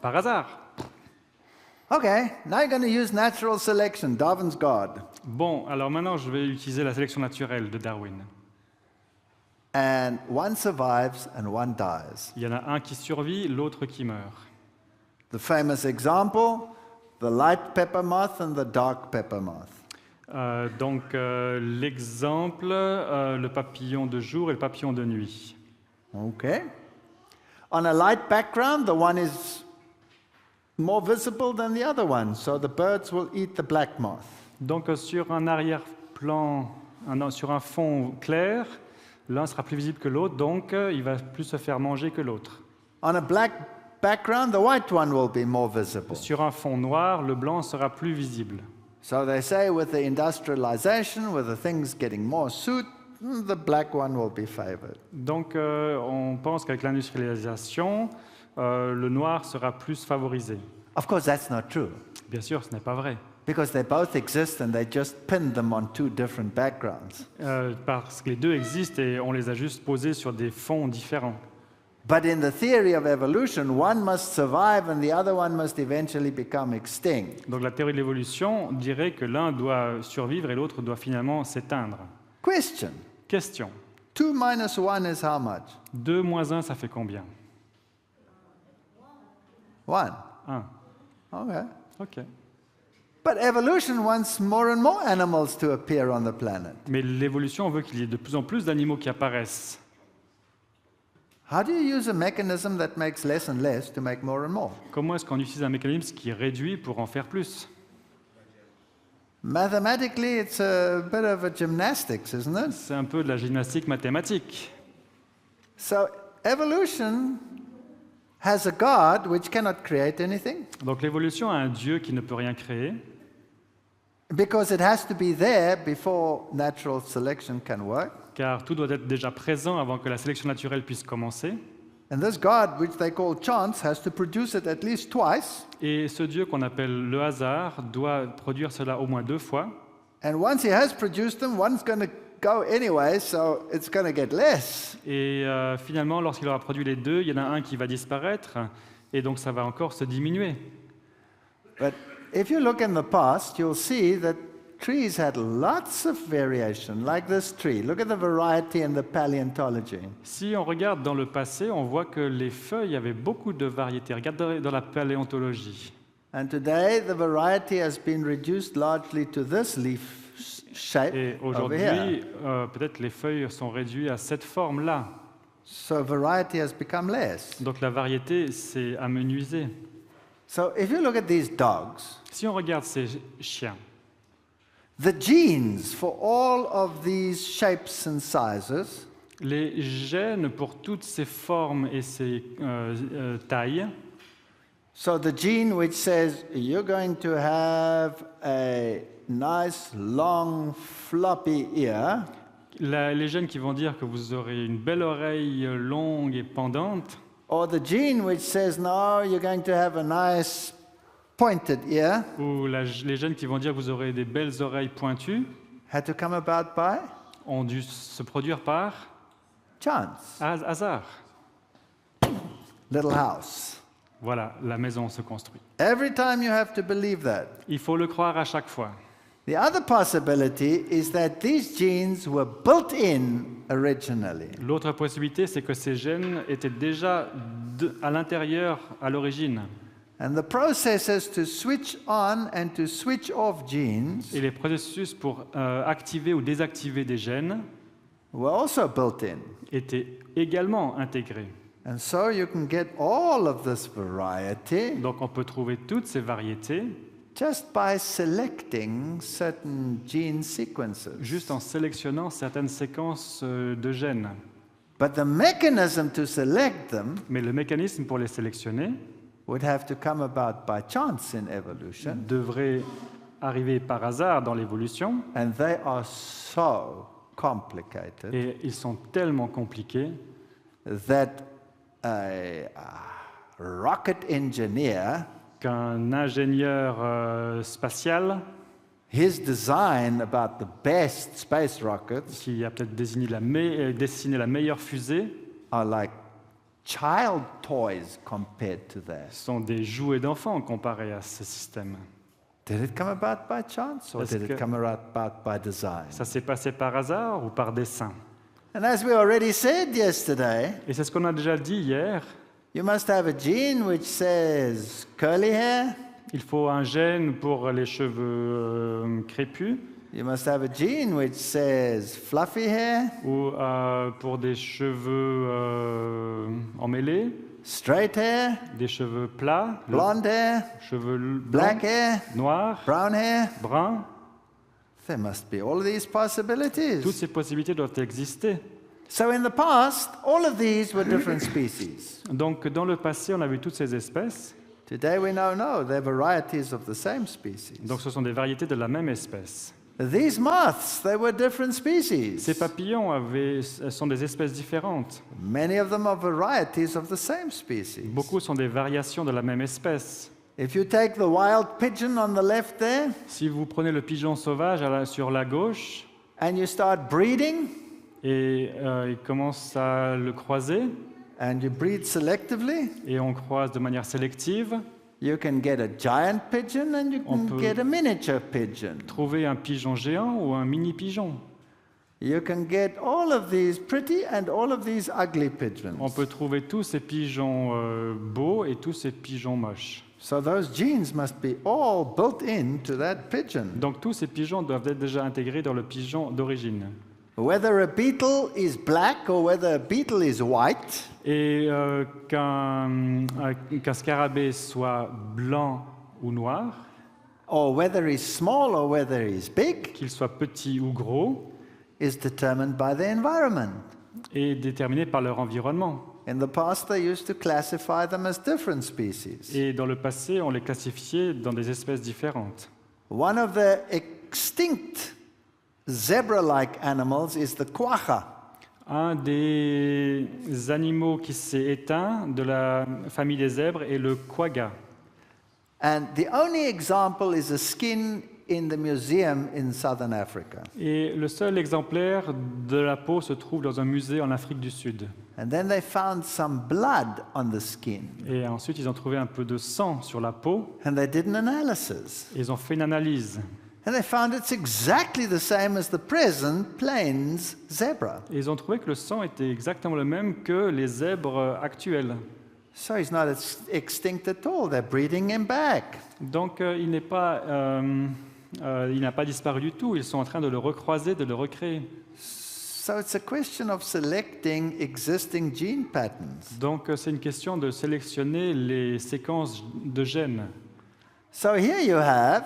Par hasard. Okay, now you're going to use natural selection, Darwin's God. Bon, alors maintenant je vais utiliser la sélection naturelle de Darwin. And one survives and one dies. Il y en a un qui survit, l'autre qui meurt. The famous example, the light pepper moth and the dark pepper moth. L'exemple, le papillon de jour et le papillon de nuit. Okay. On a light background, the one is more visible than the other one, so the birds will eat the black moth. Donc sur un arrière-plan, sur un fond clair, l'un sera plus visible que l'autre, donc il va plus se faire manger que l'autre. On a black background, the white one will be more visible. Sur un fond noir, le blanc sera plus visible. So they say with the industrialization, with the things getting more suit, the black one will be favored. Donc on pense qu'avec l'industrialisation, le noir sera plus favorisé. Of course, that's not true, Bien sûr, ce n'est pas vrai. because they both exist and they just pinned them on 2 different backgrounds. Parce que les deux existent et on les a juste posés sur des fonds différents. But in the theory of evolution, one must survive and the other one must eventually become extinct. Donc la théorie de l'évolution dirait que l'un doit survivre et l'autre doit finalement s'éteindre. Question. Question. 2 minus 1 is how much? 2 moins 1, ça fait combien? 1. 1. Okay. OK. But evolution wants more and more animals to appear on the planet. Mais l'évolution veut qu'il y ait de plus en plus d'animaux qui apparaissent. How do you use a mechanism that makes less and less to make more and more? Comment est-ce qu'on utilise un mécanisme qui réduit pour en faire plus? Mathematically, it's a bit of a gymnastics, isn't it? C'est un peu de la gymnastique mathématique. So evolution has a God which cannot create anything Donc l'évolution a un Dieu qui ne peut rien créer, because it has to be there before natural selection can work. car tout doit être déjà présent avant que la sélection naturelle puisse commencer. And this God, which they call chance, has to produce it at least twice. Et ce Dieu qu'on appelle le hasard doit produire cela au moins 2 fois. And once he has produced them, one's going to go anyway, so it's going to get less. Et finalement, lorsqu'il aura produit les deux, il y en a un qui va disparaître, et donc ça va encore se diminuer. But if you look in the past, you'll see that trees had lots of variation, like this tree. Look at the variety in the paleontology. Si on regarde dans le passé, on voit que les feuilles avaient beaucoup de variétés. Regarde dans la paléontologie. And today, the variety has been reduced largely to this leaf shape Et over here. aujourd'hui, peut-être les feuilles sont réduites à cette forme-là. So variety has become less. Donc la variété s'est amenuisée. So if you look at these dogs, Si on regarde ces chiens, the genes for all of these shapes and sizes les gènes pour toutes ces formes et ces tailles, so the gene which says you're going to have a nice long floppy ear Les gènes qui vont dire que vous aurez une belle oreille longue et pendante, or the gene which says, no, you're going to have a nice pointed ear, ou les gènes qui vont dire que vous aurez des belles oreilles pointues, had to come about by ont dû se produire par chance. hasard. Little house. Voilà, la maison se construit. Every time you have to believe that. Il faut le croire à chaque fois. The other possibility is that these genes were built in originally. L'autre possibilité, c'est que ces gènes étaient déjà à l'intérieur, à l'origine. And the processes to switch on and to switch off genes Et les processus pour activer ou désactiver des gènes were also built in. étaient également intégrés. And so you can get all of this variety Donc on peut trouver toutes ces variétés just by selecting certain gene sequences. juste en sélectionnant certaines séquences de gènes. But the mechanism to select them Mais le mécanisme pour les sélectionner would have to come about by chance in evolution, devrait arriver par hasard dans l'évolution, and they are so complicated et ils sont tellement compliqués that a rocket engineer, qu'un ingénieur spatial his design about the best space rockets qui a peut-être dessiné la meilleure fusée are like child toys compared to that. sont des jouets d'enfants comparés à ce système. Did it come about by chance or Est-ce did it que- come about by design? Ça s'est passé par hasard ou par dessein? And as we already said yesterday, Et c'est ce qu'on a déjà dit hier. you must have a gene which says curly hair. Il faut un gène pour les cheveux crépus You must have a gene which says fluffy hair, ou pour des cheveux emmêlés, straight hair, des cheveux plats, blonde hair, cheveux blancs, black hair, noirs, brown hair. bruns. There must be all these Toutes possibilities. ces possibilités doivent exister. So in the past, all of these were different species. Donc dans le passé, on a vu toutes ces espèces. Today we know no, they're varieties of the same species. Donc ce sont des variétés de la même espèce. These moths, they were different species. Ces papillons sont des espèces différentes. Many of them are varieties of the same species. Beaucoup sont des variations de la même espèce. If you take the wild pigeon on the left there Si vous prenez le pigeon sauvage sur la gauche and you start breeding et il commence à le croiser, and you breed selectively, et on croise de manière sélective, you can get a giant pigeon and you On can peut- get a miniature pigeon. trouver un pigeon géant ou un mini pigeon. You can get all of these pretty and all of these ugly On pigeons. peut trouver tous ces pigeons beaux et tous ces pigeons moches. So those genes must be all built into that pigeon. Donc tous ces pigeons doivent être déjà intégrés dans le pigeon d'origine. Whether a beetle is black or whether a beetle is white, Et qu'un scarabée soit blanc ou noir, or whether he's small or whether he's big, qu'il soit petit ou gros, is determined by the environment. est déterminé par leur environnement. In the past, they used to classify them as different species. Et dans le passé, on les classifiait dans des espèces différentes. One of the extinct zebra-like animals is the quagga. Un des animaux qui s'est éteint de la famille des zèbres est le quagga. And the only example is a skin in the museum in southern Africa. Et le seul exemplaire de la peau se trouve dans un musée en Afrique du Sud. And then they found some blood on the skin. Et ensuite, ils ont trouvé un peu de sang sur la peau. And they did an analysis. Et ils ont fait une analyse. And they found it's exactly the same as the present plains zebra. Et ils ont trouvé que le sang était exactement le même que les zèbres actuels. So he's not extinct at all. They're breeding him back. Donc, il n'a pas disparu du tout. Ils sont en train de le recroiser, de le recréer. So it's a question of selecting existing gene patterns. Donc, c'est une question de sélectionner les séquences de gènes. So here you have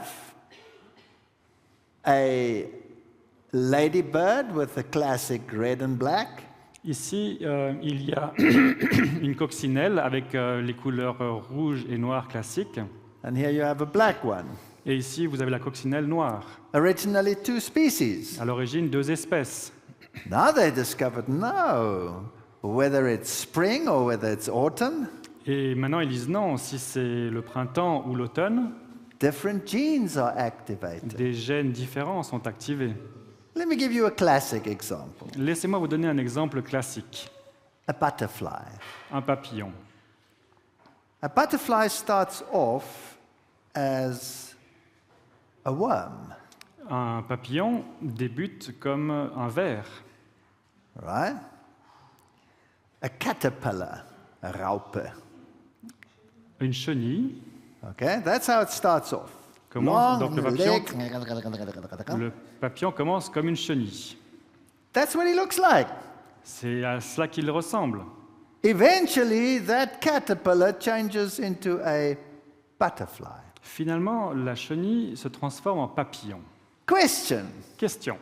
a ladybird with the classic red and black, Ici, il y a une coccinelle avec les couleurs rouge et noir classiques. and here you have a black one. Et ici, vous avez la coccinelle noire. Originally two species. À l'origine, deux espèces. Now they discovered, no, whether it's spring or whether it's autumn, Et maintenant, ils disent non, si c'est le printemps ou l'automne, different genes are activated. des gènes différents sont activés. Let me give you a classic example. Laissez-moi vous donner un exemple classique. A butterfly. Un papillon. A butterfly starts off as a worm, Un papillon débute comme un ver. right? A caterpillar, a raupe. Une chenille Okay, that's how it starts off. commence, Long donc le leg. papillon commence comme une chenille. That's what he looks like. C'est à cela qu'il ressemble. Eventually, that caterpillar changes into a butterfly. Finalement, la chenille se transforme en papillon. Question. Question.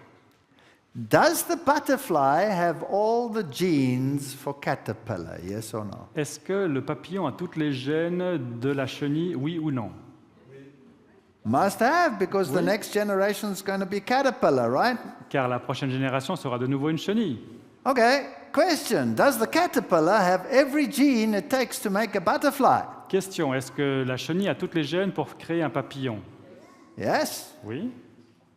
Does the butterfly have all the genes for caterpillar, yes or no? Est-ce que le papillon a toutes les gènes de la chenille, oui ou non? Must have, because the Oui. next generation is going to be caterpillar, right? Car la prochaine génération sera de nouveau une chenille. Okay, question. Does the caterpillar have every gene it takes to make a butterfly? Question. Est-ce que la chenille a toutes les gènes pour créer un papillon? Yes. Oui.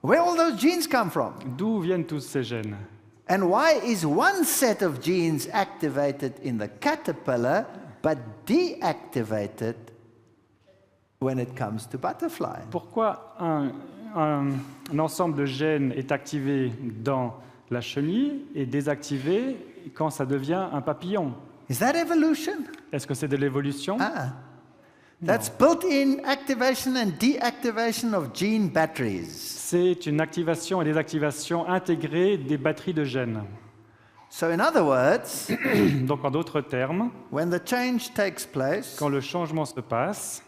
Where all those genes come from? D'où viennent tous ces gènes? And why is one set of genes activated in the caterpillar but deactivated when it comes to butterfly? Pourquoi un ensemble de gènes est activé dans la chenille et désactivé quand ça devient un papillon? Is that evolution? Est-ce que c'est de l'évolution? Ah. That's built-in activation and deactivation of gene batteries. C'est une activation et désactivation intégrée des batteries de gènes. So in other words, Donc en d'autres termes, when the change takes place, quand le changement se passe,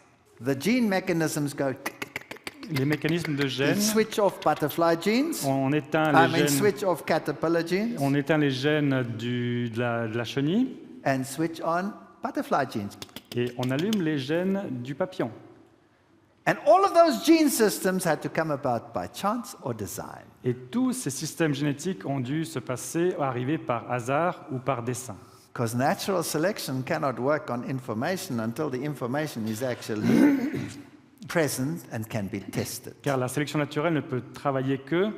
the gene mechanisms go les mécanismes de and gènes, switch off butterfly genes. on éteint I les mean gènes, switch off caterpillar genes on éteint les gènes de la chenille and switch on butterfly genes. et on allume les gènes du papillon. And all of those gene systems had to come about by chance or design. Et tous ces systèmes génétiques ont dû se passer, arriver par hasard ou par dessein. Because natural selection cannot work on information until the information is actually present and can be tested. Car la sélection naturelle ne peut travailler que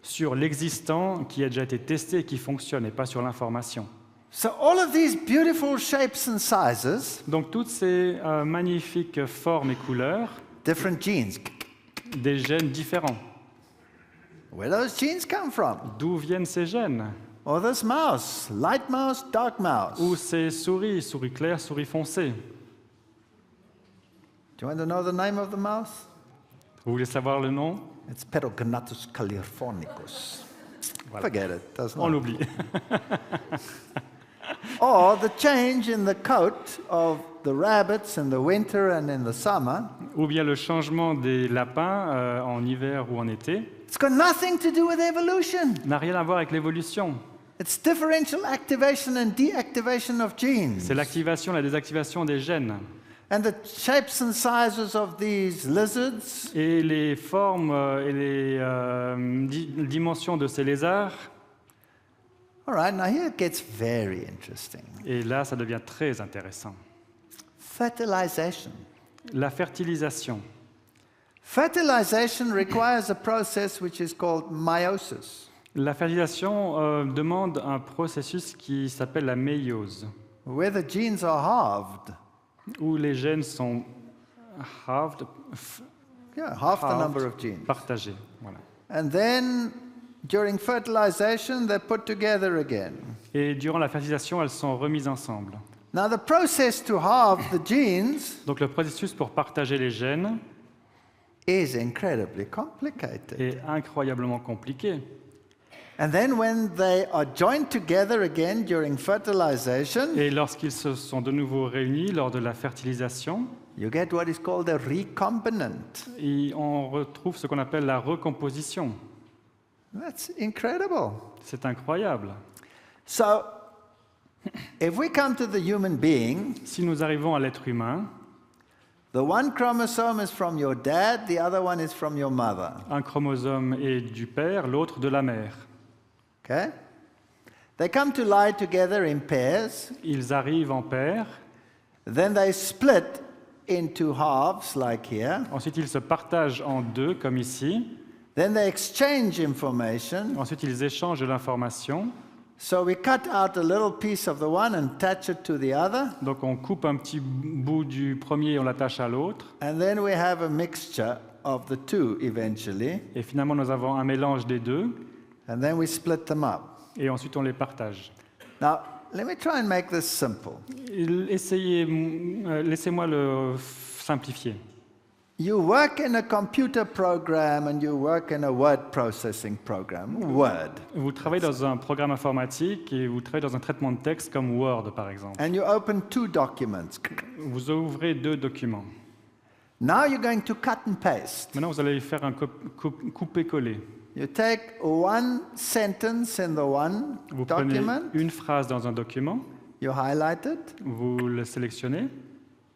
sur l'existant qui a déjà été testé et qui fonctionne, et pas sur l'information. So all of these beautiful shapes and sizes, Donc toutes ces magnifiques formes et couleurs, different genes. des gènes différents. Where those genes come from? D'où viennent ces gènes? Or this mouse, light mouse, dark mouse. Ou ces souris, souris claires, souris foncées? Do you want to know the name of the mouse? Vous voulez savoir le nom? It's Pedognathus californicus. Voilà. Forget it, doesn't On it? l'oublie. Or the change in the coat of the rabbits in the winter and in the summer. Ou bien le changement des lapins en hiver ou en été It's got nothing to do with evolution. n'a rien à voir avec l'évolution. It's differential activation and deactivation of genes. C'est l'activation et la désactivation des gènes. And the shapes and sizes of these lizards, Et les formes et les dimensions de ces lézards, all right, now here it gets very interesting. et là ça devient très intéressant. Fertilization. La fertilisation. Fertilization requires a process which is called meiosis. La fertilisation demande un processus qui s'appelle la méiose, Where the genes are halved. où les gènes sont halved, Yeah, half the halved, number of genes. partagés. Voilà. And then during fertilization, they're put together again. Et durant la fertilisation, elles sont remises ensemble. Now, the process to halve the genes Donc le processus pour partager les gènes is incredibly complicated. est incroyablement compliqué. And then when they are joined together again during fertilization, Et lorsqu'ils se sont de nouveau réunis lors de la fertilisation, you get what is called a recombinant. on retrouve ce qu'on appelle la recomposition. That's incredible. C'est incroyable. So, if we come to the human being, Si nous arrivons à l'être humain, the one chromosome is from your dad, the other one is from your mother. un chromosome est du père, l'autre de la mère. Okay? They come to lie together in pairs. Ils arrivent en paire. Then they split into halves, like here. Ensuite, ils se partagent en deux, comme ici. Then they exchange information. Ensuite, ils échangent de l'information. So we cut out a little piece of the one and attach it to the other. Donc, on coupe un petit bout du premier et on l'attache à l'autre. And then we have a mixture of the two eventually. Et finalement, nous avons un mélange des deux. And then we split them up. Et ensuite, on les partage. Now, let me try and make this simple. Laissez-moi le simplifier. You work in a computer program and you work in a word processing program, Word. Vous travaillez dans un programme informatique et vous travaillez dans un traitement de texte comme Word, par exemple. And you open two documents. Vous ouvrez deux documents. Now you're going to cut and paste. Maintenant, vous allez faire un couper-coller. You take one sentence in the one Vous prenez document, une phrase dans un document, you highlight it, vous le sélectionnez,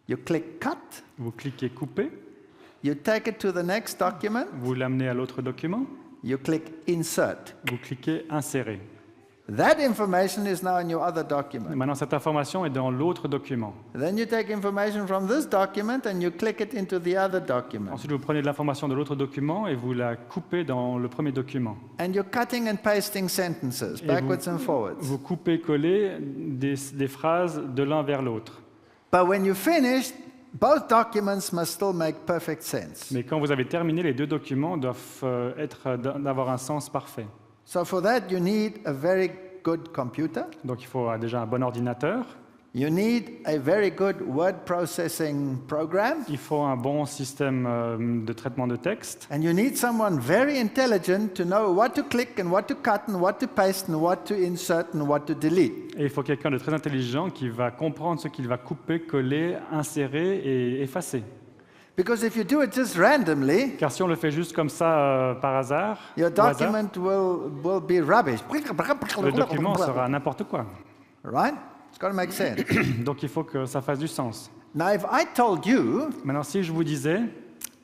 you click cut, vous cliquez couper, you take it to the next document, vous l'amenez à l'autre document, you click insert. vous cliquez insérer. That information is now in your other document. Maintenant, cette information est dans l'autre document. Then you take information from this document and you click it into the other document. Ensuite, vous prenez de l'information de l'autre document et vous la coupez dans le premier document. And you're cutting and pasting sentences Et backwards and forwards. vous coupez-collez des phrases de l'un vers l'autre. But when you finish, both documents must still make perfect sense. Mais quand vous avez terminé, les deux documents doivent d'avoir un sens parfait. So for that, you need a very good computer. Donc, il faut déjà un bon ordinateur. You need a very good word processing program. Il faut un bon système de traitement de texte. And you need someone very intelligent to know what to click and what to cut and what to paste and what to insert and what to delete. Et il faut quelqu'un de très intelligent qui va comprendre ce qu'il va couper, coller, insérer et effacer. Because if you do it just randomly, Car si on le fait juste comme ça par hasard, your au hasard, document will be rubbish. le document sera n'importe quoi. Right? It's got to make sense. Donc il faut que ça fasse du sens. Now, if I told you, Maintenant, si je vous disais,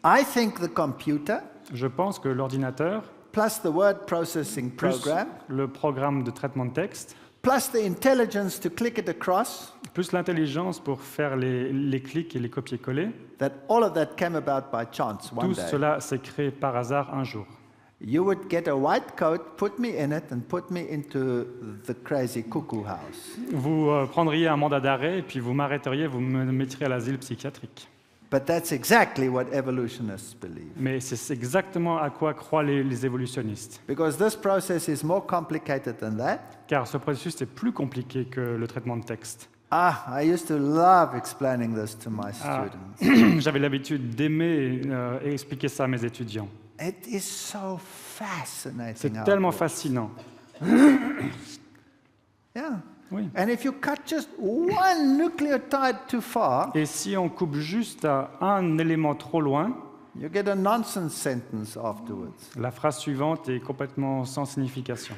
I think the computer je pense que l'ordinateur, plus the word processing plus program, le programme de traitement de texte, plus the intelligence to click it across, plus l'intelligence pour faire les clics et les copier-coller, that all of that came about by chance one tout day. cela s'est créé par hasard un jour. You would get a white coat, put me in it, and put me into the crazy cuckoo house. Vous prendriez un mandat d'arrêt et puis vous m'arrêteriez, vous me mettriez à l'asile psychiatrique. But that's exactly what evolutionists believe. Mais c'est exactement à quoi croient les évolutionnistes. Because this process is more complicated than that. Car ce processus est plus compliqué que le traitement de texte. I used to love explaining this to my students. J'avais l'habitude d'aimer expliquer ça à mes étudiants. It is so fascinating. C'est how tellement it works. fascinant. Yeah. Oui. And if you cut just one nucleotide too far, Et si on coupe juste à un élément trop loin, you get a nonsense sentence afterwards. la phrase suivante est complètement sans signification.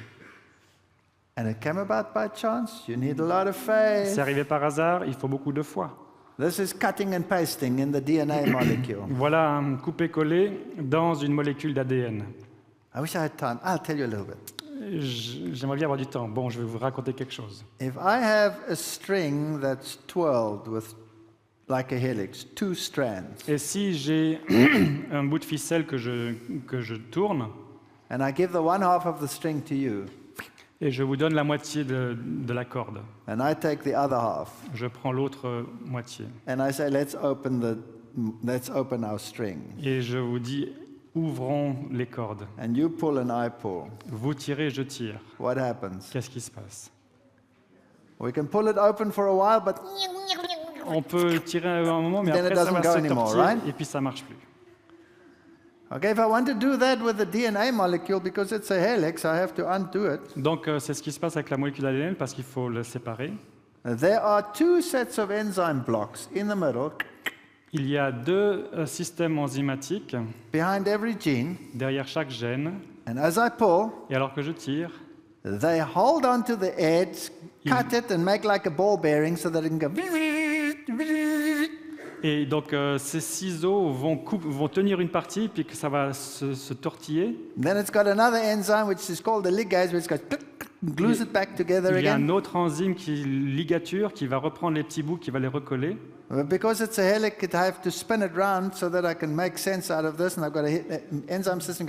And it came about by chance. You need a lot of faith. C'est arrivé par hasard, il faut beaucoup de foi. This is cutting and pasting in the DNA molecule. Voilà un coupé-collé dans une molécule d'ADN. I wish I had time. I'll tell you a little bit. J'aimerais bien avoir du temps. Bon, je vais vous raconter quelque chose. If I have a string that's twirled with like a helix, two strands, Et si j'ai un bout de ficelle que je tourne, and I give the one half of the string to you, et je vous donne la moitié de la corde, and I take the other half, je prends l'autre moitié, and I say, let's open our string. et je vous dis, ouvrons les cordes. And you pull and I pull. Vous tirez, je tire. What happens? Qu'est-ce qui se passe? We can pull it open for a while, but On peut tirer à un moment, mais Then it après ça doesn't va go se anymore, tortiller, right? et puis ça marche plus. okay, if I want to do that with the DNA molecule, because it's a helix, I have to undo it. Donc c'est ce qui se passe avec la molécule ADN, parce qu'il faut le séparer. There are two sets of enzyme blocks in the middle, Il y a deux systèmes enzymatiques behind every gene, derrière chaque gène, and as I pull, et alors que je tire, they hold onto the edge, cut it, and make like a ball bearing so that it can go. et donc ces ciseaux vont tenir une partie, puis que ça va se tortiller. Then it's got another enzyme which is called the ligase, which goes. glues it back together Il y a un again. autre enzyme qui ligature, qui va reprendre les petits bouts, qui va les recoller. Because it's a helic, I have to spin it round so that I can make sense out of this, and I've got an enzyme system.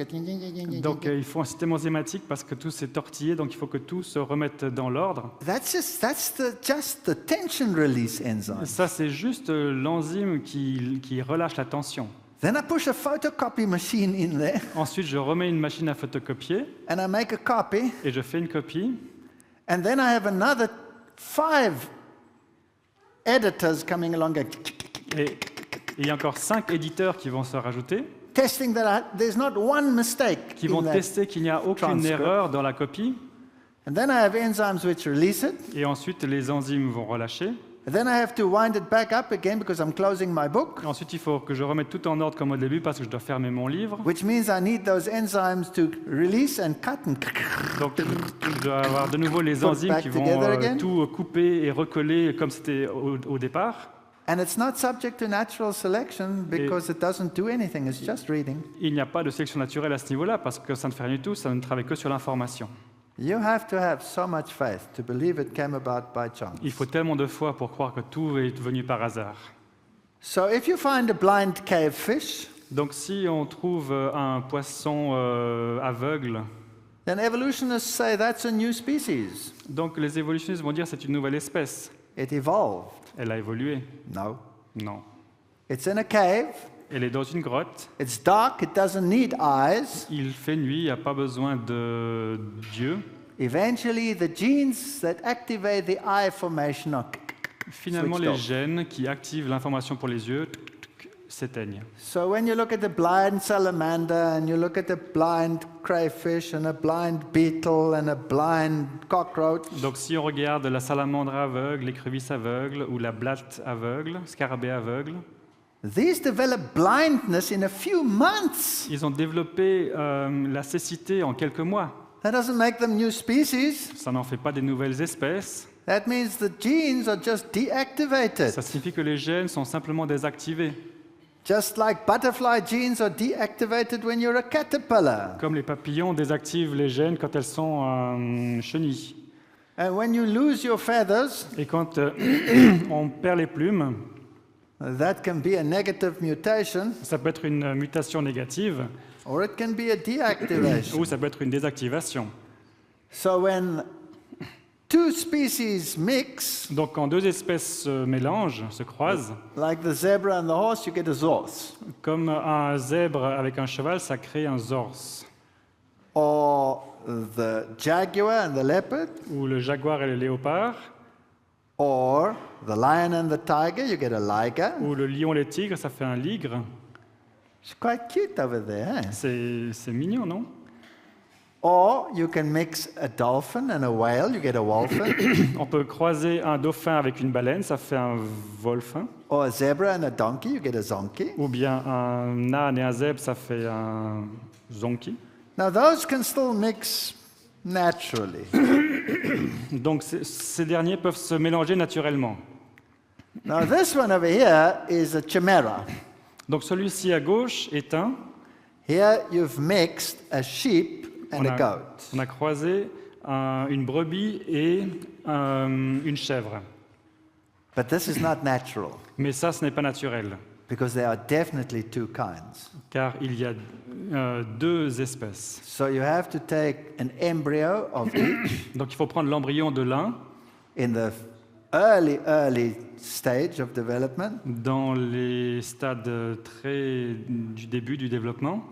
Donc il faut un système enzymatique parce que tout s'est tortillé, donc il faut que tout se remette dans l'ordre. That's just the tension release enzyme. Ça, c'est juste l'enzyme qui relâche la tension. Then I push a photocopy machine in there, Ensuite, je remets une machine à photocopier and I make a copy, et je fais une copie. and then I have another 5 editors coming along, Et il y a encore 5 éditeurs qui vont se rajouter, testing that there's not one mistake qui in vont that. tester qu'il n'y a aucune transcript. erreur dans la copie. And then I have enzymes which release it. Et ensuite, les enzymes vont relâcher. And then I have to wind it back up again because I'm closing my book, Ensuite, il faut que je remette tout en ordre comme au début parce que je dois fermer mon livre. which means I need those enzymes to release and cut and Donc, je dois avoir de nouveau les Put enzymes back qui vont together again. tout couper et recoller comme c'était au départ. and it's not subject to natural selection because it doesn't do anything. It's just reading. Il n'y a pas de sélection naturelle à ce niveau-là parce que ça ne fait rien du tout, ça ne travaille que sur l'information. You have to have so much faith to believe it came about by chance. Il faut tellement de foi pour croire que tout est venu par hasard. So if you find a blind cave fish, Donc si on trouve un poisson aveugle, then evolutionists say that's a new species. donc les évolutionnistes vont dire c'est une nouvelle espèce. It evolved. Elle a évolué. No. Non. It's in a cave. Elle est dans une grotte. It's dark. It doesn't need eyes. Il fait nuit, il n'y a pas besoin de Dieu. Eventually, the genes that activate the eye formation are Finalement, switched les off. gènes qui activent l'information pour les yeux s'éteignent. So when you look at the blind salamander and you look at a blind crayfish and a blind beetle and a blind cockroach, Donc si on regarde la salamandre aveugle, l'écrevisse aveugle ou la blatte aveugle, scarabée aveugle, these develop blindness in a few months. ils ont développé la cécité en quelques mois. That doesn't make them new species. Ça n'en fait pas des nouvelles espèces. That means the genes are just deactivated. Ça signifie que les gènes sont simplement désactivés. Just like butterfly genes are deactivated when you're a caterpillar. Comme les papillons désactivent les gènes quand elles sont chenilles. And when you lose your feathers, Et quand on perd les plumes, that can be a negative mutation ça peut être une mutation négative or it can be a deactivation. ou ça peut être une désactivation. So when two species mix, Donc quand deux espèces se mélangent, se croisent, like the zebra and the horse, you get a zorse. comme un zèbre avec un cheval, ça crée un zorse. Or the jaguar and the leopard, Ou le jaguar et le léopard, or the lion and the tiger, you get a liger. ou le lion et le tigre, ça fait un ligre. It's quite cute over there. Eh? C'est mignon, non? Or you can mix a dolphin and a whale, you get a wolphin. On peut croiser un dauphin avec une baleine, ça fait un wolfin. Or a zebra and a donkey, you get a zonky. Ou bien un âne et un zèbre, ça fait un zonki. Now those can still mix naturally. Donc ces derniers peuvent se mélanger naturellement. Now this one over here is a chimera. Donc celui-ci à gauche est un. Here you've mixed a sheep and a goat. On a croisé une brebis et une chèvre. But this is not natural Mais ça, ce n'est pas naturel, because there are definitely two kinds. car il y a deux espèces. So you have to take an embryo of each Donc il faut prendre l'embryon de l'un in the early stage of development, dans les stades du début du développement.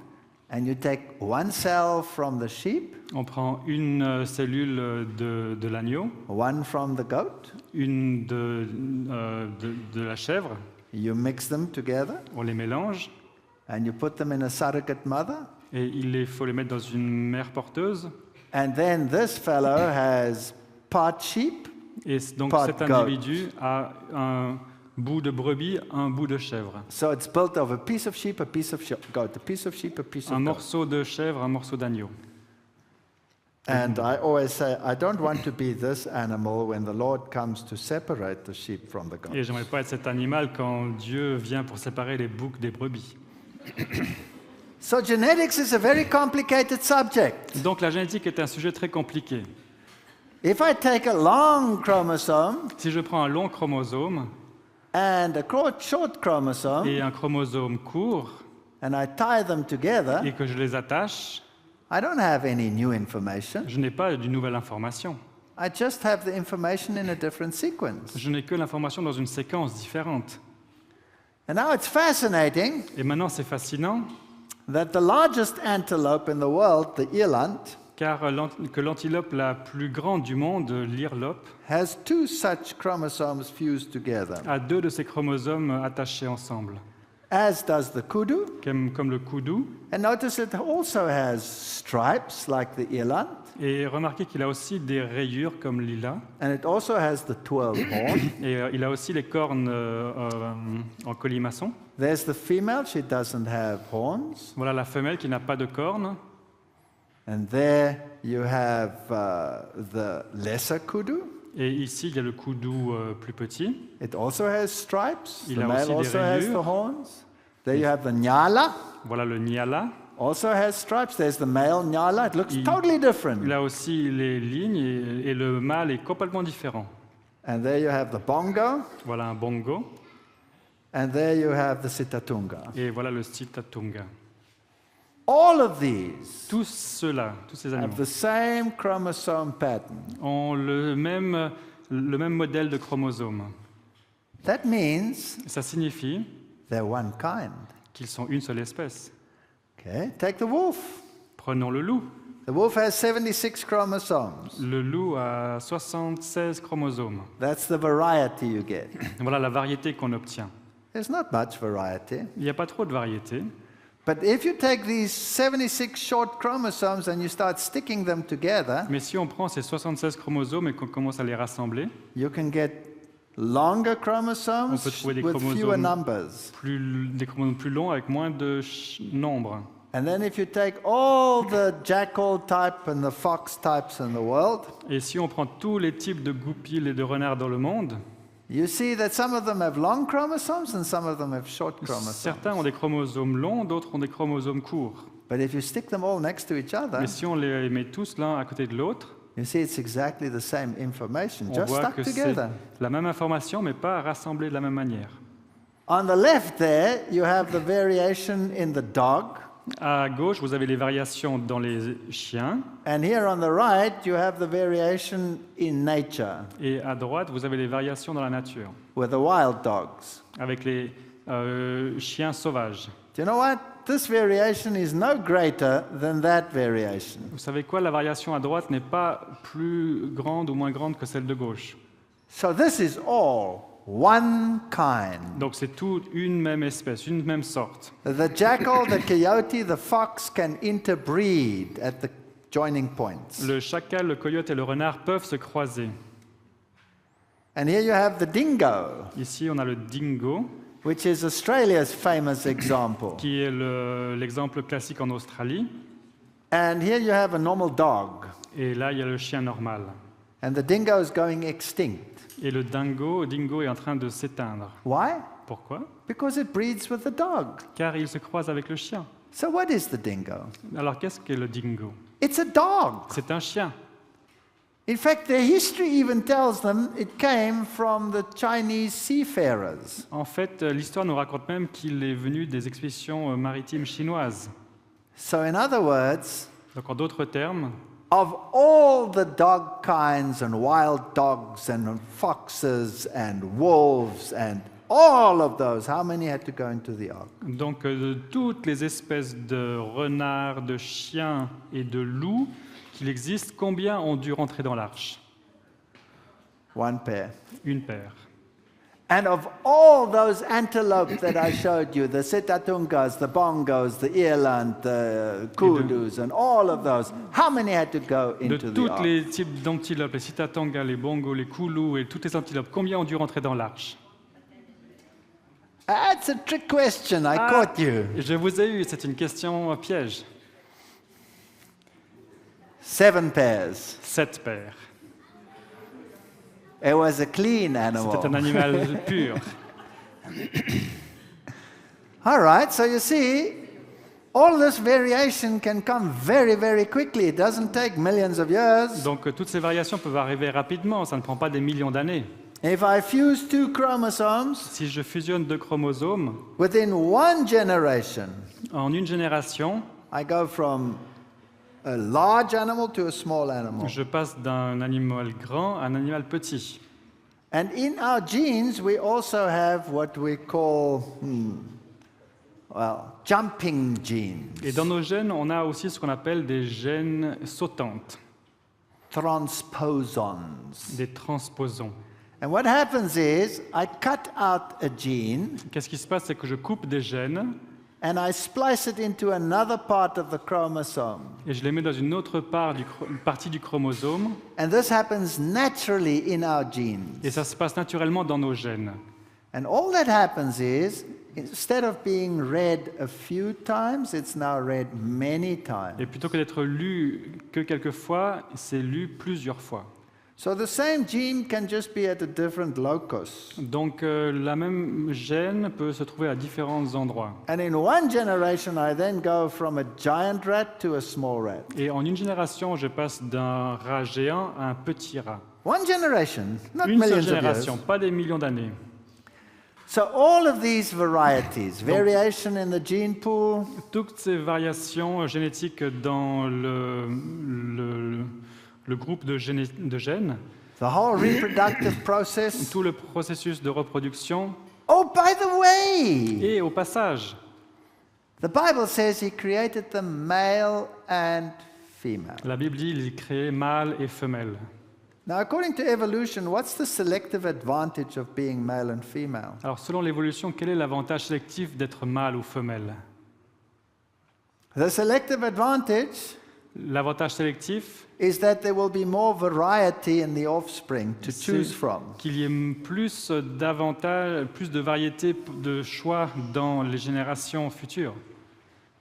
and you take one cell from the sheep, On prend une cellule de l'agneau, one from the goat, une de la chèvre, you mix them together, on les mélange and you put them in a surrogate mother, et il faut les mettre dans une mère porteuse. and then this fellow has part sheep, Et donc Pas de cet goat. individu a un bout de brebis, un bout de chèvre. so it's built of a piece of sheep, a piece of goat, a piece of sheep, a piece of Un goat. morceau de chèvre, un morceau d'agneau. And I always say, I don't want to be this animal when the Lord comes to separate the sheep from the Et goat. j'aimerais pas être cet animal quand Dieu vient pour séparer les boucs des brebis. So genetics is a very complicated subject. Donc la génétique est un sujet très compliqué. If I take a long chromosome Si je prends un long chromosome and a short chromosome et un chromosome court and I tie them together, et que je les attache, I don't have any new information. je n'ai pas d'une nouvelle information. I just have the information in a different sequence. Je n'ai que l'information dans une séquence différente. And now it's fascinating Et maintenant, c'est fascinant, that the largest antelope in the world, the eland, car que l'antilope la plus grande du monde, l'hirlope, has two such chromosomes fused together, a 2 de ses chromosomes attachés ensemble, as does the kudu. comme le koudou. And notice it also has stripes like the eland, Et remarquez qu'il a aussi des rayures comme Lila. and it also has the twirled horn. Et il a aussi les cornes en colimaçon. There's the female, she doesn't have horns. Voilà la femelle qui n'a pas de cornes. And there you have the lesser kudu. Et ici, il y a le koudou plus petit. It also has stripes. Il The a male aussi des also has the rayures. horns. There you have the nyala, Voilà le nyala. also has stripes. There's the male nyala. It looks totally different. Il a aussi les lignes et le mâle est complètement différent. And there you have the bongo. Voilà un bongo. And there you have the sitatunga. Et voilà le sitatunga. All of these Tous ceux-là, tous ces animaux, have the same chromosome pattern. ont le même modèle de chromosome. That means Ça signifie they're one kind. qu'ils sont une seule espèce. Okay, take the wolf. Prenons le loup. The wolf has 76 chromosomes. Le loup a 76 chromosomes. That's the variety you get. Voilà la variété qu'on obtient. There's not much variety. Il n'y a pas trop de variété. But if you take these 76 short chromosomes and you start sticking them together, Mais si on prend ces 76 chromosomes et qu'on commence à les rassembler, you can get longer chromosomes On peut trouver des with fewer chromosomes. numbers. des chromosomes plus longs avec moins de nombre. And then if you take all the jackal type and the fox types in the world, Et si on prend tous les types de goupils et de renards dans le monde, you see that some of them have long chromosomes and some of them have short certains ont chromosomes. des chromosomes longs, d'autres ont des chromosomes courts. But if you stick them all next to each other, Mais si on les met tous l'un à côté de l'autre, you see it's exactly the same information, on just voit stuck que c'est together. la même information, mais pas rassemblée de la même manière. On the left there, you have the variation in the dog. À gauche, vous avez les variations dans les chiens, And here on the right, you have the variation in nature et à droite, vous avez les variations dans la nature, with the wild dogs. avec les chiens sauvages. Do you know what? This variation is no greater than that variation. Vous savez quoi? La variation à droite n'est pas plus grande ou moins grande que celle de gauche. So this is all one kind. Donc c'est toute une même espèce, une même sorte. The jackal, the coyote, the fox can interbreed at the joining points. Le chacal, le coyote et le renard peuvent se croiser. And here you have the dingo, Ici, on a le dingo, which is Australia's famous example. qui est l'exemple classique en Australie. And here you have a normal dog. Et là, il y a le chien normal. And the dingo is going extinct. Et le dingo est en train de s'éteindre. Why? Pourquoi? Because it breeds with the dog. Car il se croise avec le chien. So what is the dingo? Alors qu'est-ce qu'est le dingo? It's a dog. C'est un chien. In fact, their history even tells them it came from the Chinese seafarers. En fait, l'histoire nous raconte même qu'il est venu des expéditions maritimes chinoises. So in other words, Donc en d'autres termes, of all the dog kinds and wild dogs and foxes and wolves and all of those, how many had to go into the ark? donc de toutes les espèces de renards, de chiens et de loups qu'il existe, combien ont dû rentrer dans l'arche? One pair. Une paire. And of all those antelopes that I showed you, the sitatungas, the bongos, the eland, the kudus, and all of those, how many had to go De into the tous ark? les types d'antilopes, les sitatangas, les bongos, les koulous et toutes les antilopes, combien ont dû rentrer dans l'arche? That's a trick question. I caught you. Je vous ai eu, c'est une question piège. 7 pairs. 7 paires. It was a clean C'était un animal. animal pur. All right, so you see, all this variation can come very, very quickly. It doesn't take millions of years. Donc toutes ces variations peuvent arriver rapidement, ça ne prend pas des millions d'années. If I fuse 2 chromosomes Si je fusionne 2 chromosomes, within 1 generation, en une génération, I go from a large animal to a small animal. je passe d'un animal grand à un animal petit. And in our genes, we also have what we call, jumping genes, Et dans nos gènes, on a aussi ce qu'on appelle des gènes sautantes, transposons. des transposons. And what happens is, I cut out a gene Qu'est-ce qui se passe, c'est que je coupe des gènes and I splice it into another part of the chromosome. et je les mets dans une autre partie du chromosome, And this happens naturally in our genes. et ça se passe naturellement dans nos gènes. And all that happens is, instead of being read a few times, it's now read many times. Et plutôt que d'être lu que quelques fois, c'est lu plusieurs fois. So the same gene can just be at a different locus. Donc la même gène peut se trouver à différents endroits. And in 1 generation, I then go from a giant rat to a small rat. Et en une génération, je passe d'un rat géant à un petit rat. 1 generation, not Une seule millions of génération, years. pas des millions d'années. So all of these varieties, variation in the gene pool, Toutes ces variations génétiques dans le groupe de gènes, the whole reproductive process. tout le processus de reproduction, Oh, by the way, et au passage, the Bible says He created them male and female. la Bible dit il crée mâle et femelle. Now, according to evolution, what's the selective advantage of being male and female? Alors selon l'évolution, quel est l'avantage sélectif d'être mâle ou femelle? The selective advantage L'avantage sélectif, is that there will be more variety in the offspring to choose c'est from. qu'il y ait plus d'avantages, plus de variété de choix dans les générations futures.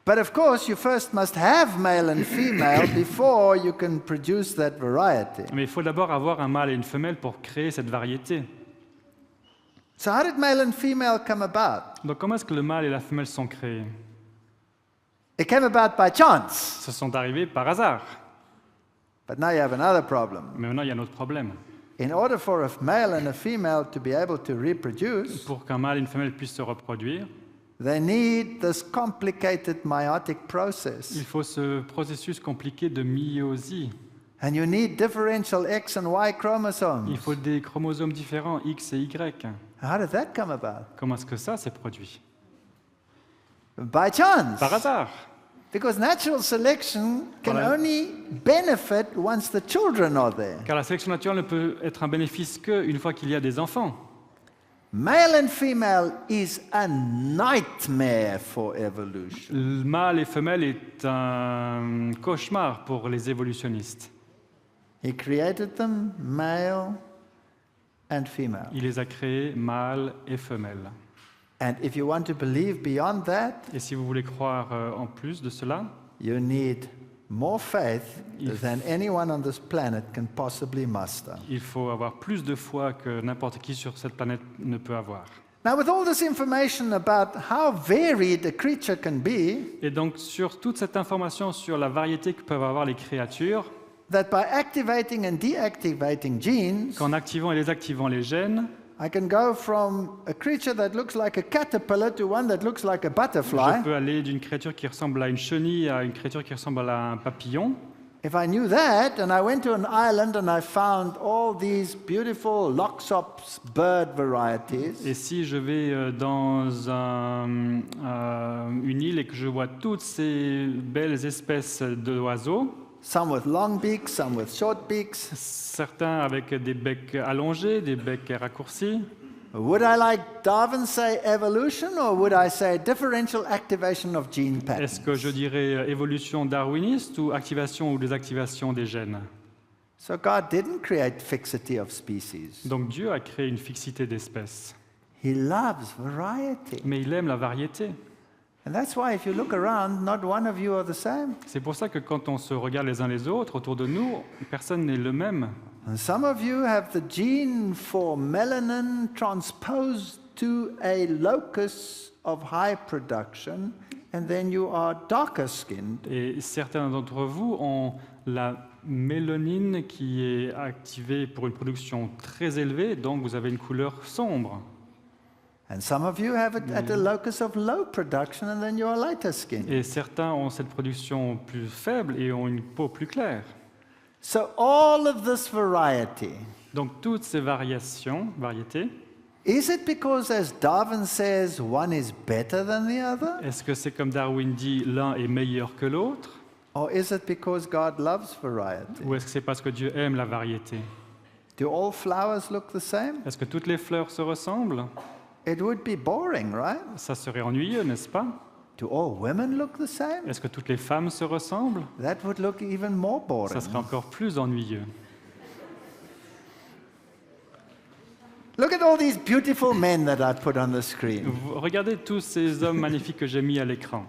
But of course, you first must have male and female before you can produce that variety. Mais il faut d'abord avoir un mâle et une femelle pour créer cette variété. So how did male and female come about? Donc comment est-ce que le mâle et la femelle sont créés? It came about by chance. Ce sont arrivés par hasard. But now you have another problem. Mais maintenant, il y a un autre problème. In order for a male and a female to be able to reproduce, Pour qu'un mâle et une femelle puissent se reproduire, they need this complicated meiotic il process. faut ce processus compliqué de méiosie. And you need differential X and Y Il chromosomes. faut des chromosomes différents, X et Y. How did that come about? Comment est-ce que ça s'est produit? By chance. Par hasard. Because natural selection can Voilà. only benefit once the children are there. Car la sélection naturelle ne peut être un bénéfice qu'une fois qu'il y a des enfants. Male and female is a nightmare for evolution. Le mâle et femelle est un cauchemar pour les évolutionnistes. He created them male and female. Il les a créés mâle et femelle. And if you want to believe beyond that, Et si vous voulez croire en plus de cela, you need more faith If- than anyone on this planet can possibly muster. il faut avoir plus de foi que n'importe qui sur cette planète ne peut avoir. Now, with all this information about how varied a creature can be, Et donc sur toute cette information sur la variété que peuvent avoir les créatures, that by activating and deactivating genes, qu'en activant et désactivant les gènes, I can go from a creature that looks like a caterpillar to one that looks like a je butterfly. peux aller d'une créature qui ressemble à une chenille à une créature qui ressemble à un papillon. If I knew that, and I went to an island and I found all these beautiful Loxops bird varieties, Et si je vais dans une île et que je vois toutes ces belles espèces d'oiseaux, some with long beaks, some with short beaks, certains avec des becs allongés, des becs raccourcis, would I, like Darwin, say evolution, or would I say differential activation of gene est-ce patterns? que je dirais évolution darwiniste ou activation ou désactivation des gènes? So God didn't create fixity of species. Donc Dieu a créé une fixité d'espèces, He loves variety. mais il aime la variété. And that's why if you look around, not one of you are the same. C'est pour ça que quand on se regarde les uns les autres autour de nous, personne n'est le même. And some of you have the gene for melanin transposed to a locus of high production and then you are darker skinned. Et certains d'entre vous ont la mélanine qui est activée pour une production très élevée, donc vous avez une couleur sombre. And some of you have it at a locus of low production, and then you are lighter skinned. Et certains ont cette production plus faible et ont une peau plus claire. So all of this variety, Donc toutes ces variétés, is it because, as Darwin says, one is better than the other? est-ce que c'est comme Darwin dit, l'un est meilleur que l'autre? Or is it because God loves variety? Ou est-ce que c'est parce que Dieu aime la variété? Do all flowers look the same? Est-ce que toutes les fleurs se ressemblent? It would be boring, right? Ça serait ennuyeux, n'est-ce pas? Do all women look the same? Est-ce que toutes les femmes se ressemblent? That would look even more boring. Ça serait encore plus ennuyeux. Look at all these beautiful men that I put on the screen. Regardez tous ces hommes magnifiques que j'ai mis à l'écran.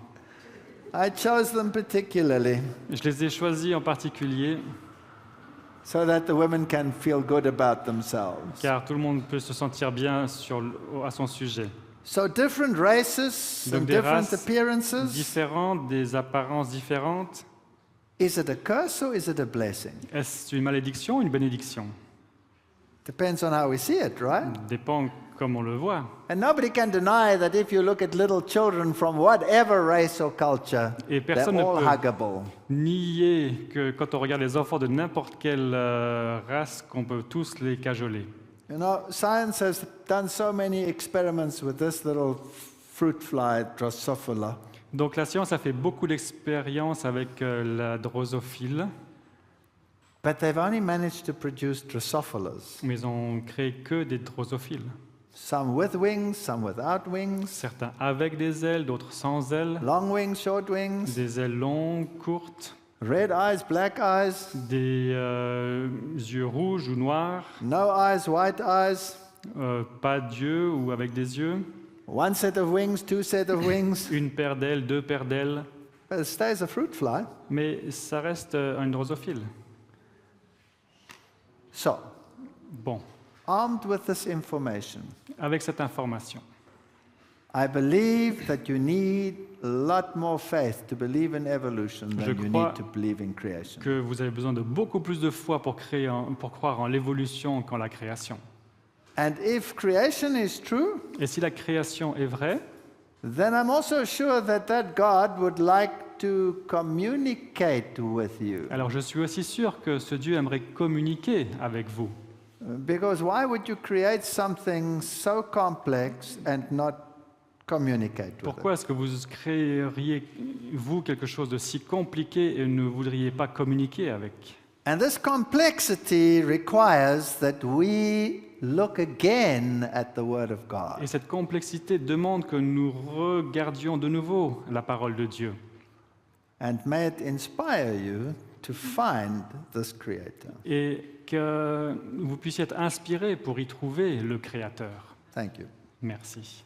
I chose them particularly Je les ai choisis en particulier so that the women can feel good about themselves. car tout le monde peut se sentir bien à son sujet. So different races Donc and des different races appearances. différentes, des apparences différentes. Is it a curse or is it a blessing? Est-ce une malédiction ou une bénédiction? Depends on how we see it, right? Dépend comme on le voit. And nobody can deny that if you look at little children from whatever race or culture, Et they're personne ne all peut huggable. nier que quand on regarde les enfants de n'importe quelle race, qu'on peut tous les cajoler. You know, science has done so many experiments with this little fruit fly, Drosophila. Donc la science a fait beaucoup d'expériences avec la drosophile, But they've only managed to produce Drosophilas. mais ils ont créé que des drosophiles. Some with wings, some without wings. Certains avec des ailes, d'autres sans ailes, Long wings, short wings. des ailes longues, courtes, Red eyes, black eyes. des yeux rouges ou noirs, No eyes, white eyes. pas d'yeux ou avec des yeux, One set of wings, two set of wings. une paire d'ailes, deux paires d'ailes, But it stays a fruit fly. mais ça reste une drosophile. So, Bon, armed with this information, avec cette information, I believe that you need a lot more faith to believe in evolution Je than you crois need to believe in creation. que vous avez besoin de beaucoup plus de foi pour croire en l'évolution qu'en la création. And if creation is true, Et si la création est vraie, then I'm also sure that that God would like to communicate with you. alors je suis aussi sûr que ce Dieu aimerait communiquer avec vous. Because why would you create something so complex and not communicate with Pourquoi est-ce que vous créeriez, vous, quelque chose de si compliqué et ne voudriez pas communiquer avec? it? And this complexity requires that we look again at the Word of Et God. cette complexité demande que nous regardions de nouveau la parole de Dieu. And may it inspire you to find this Creator. Et que vous puissiez être inspirés pour y trouver le Créateur. Thank you. Merci.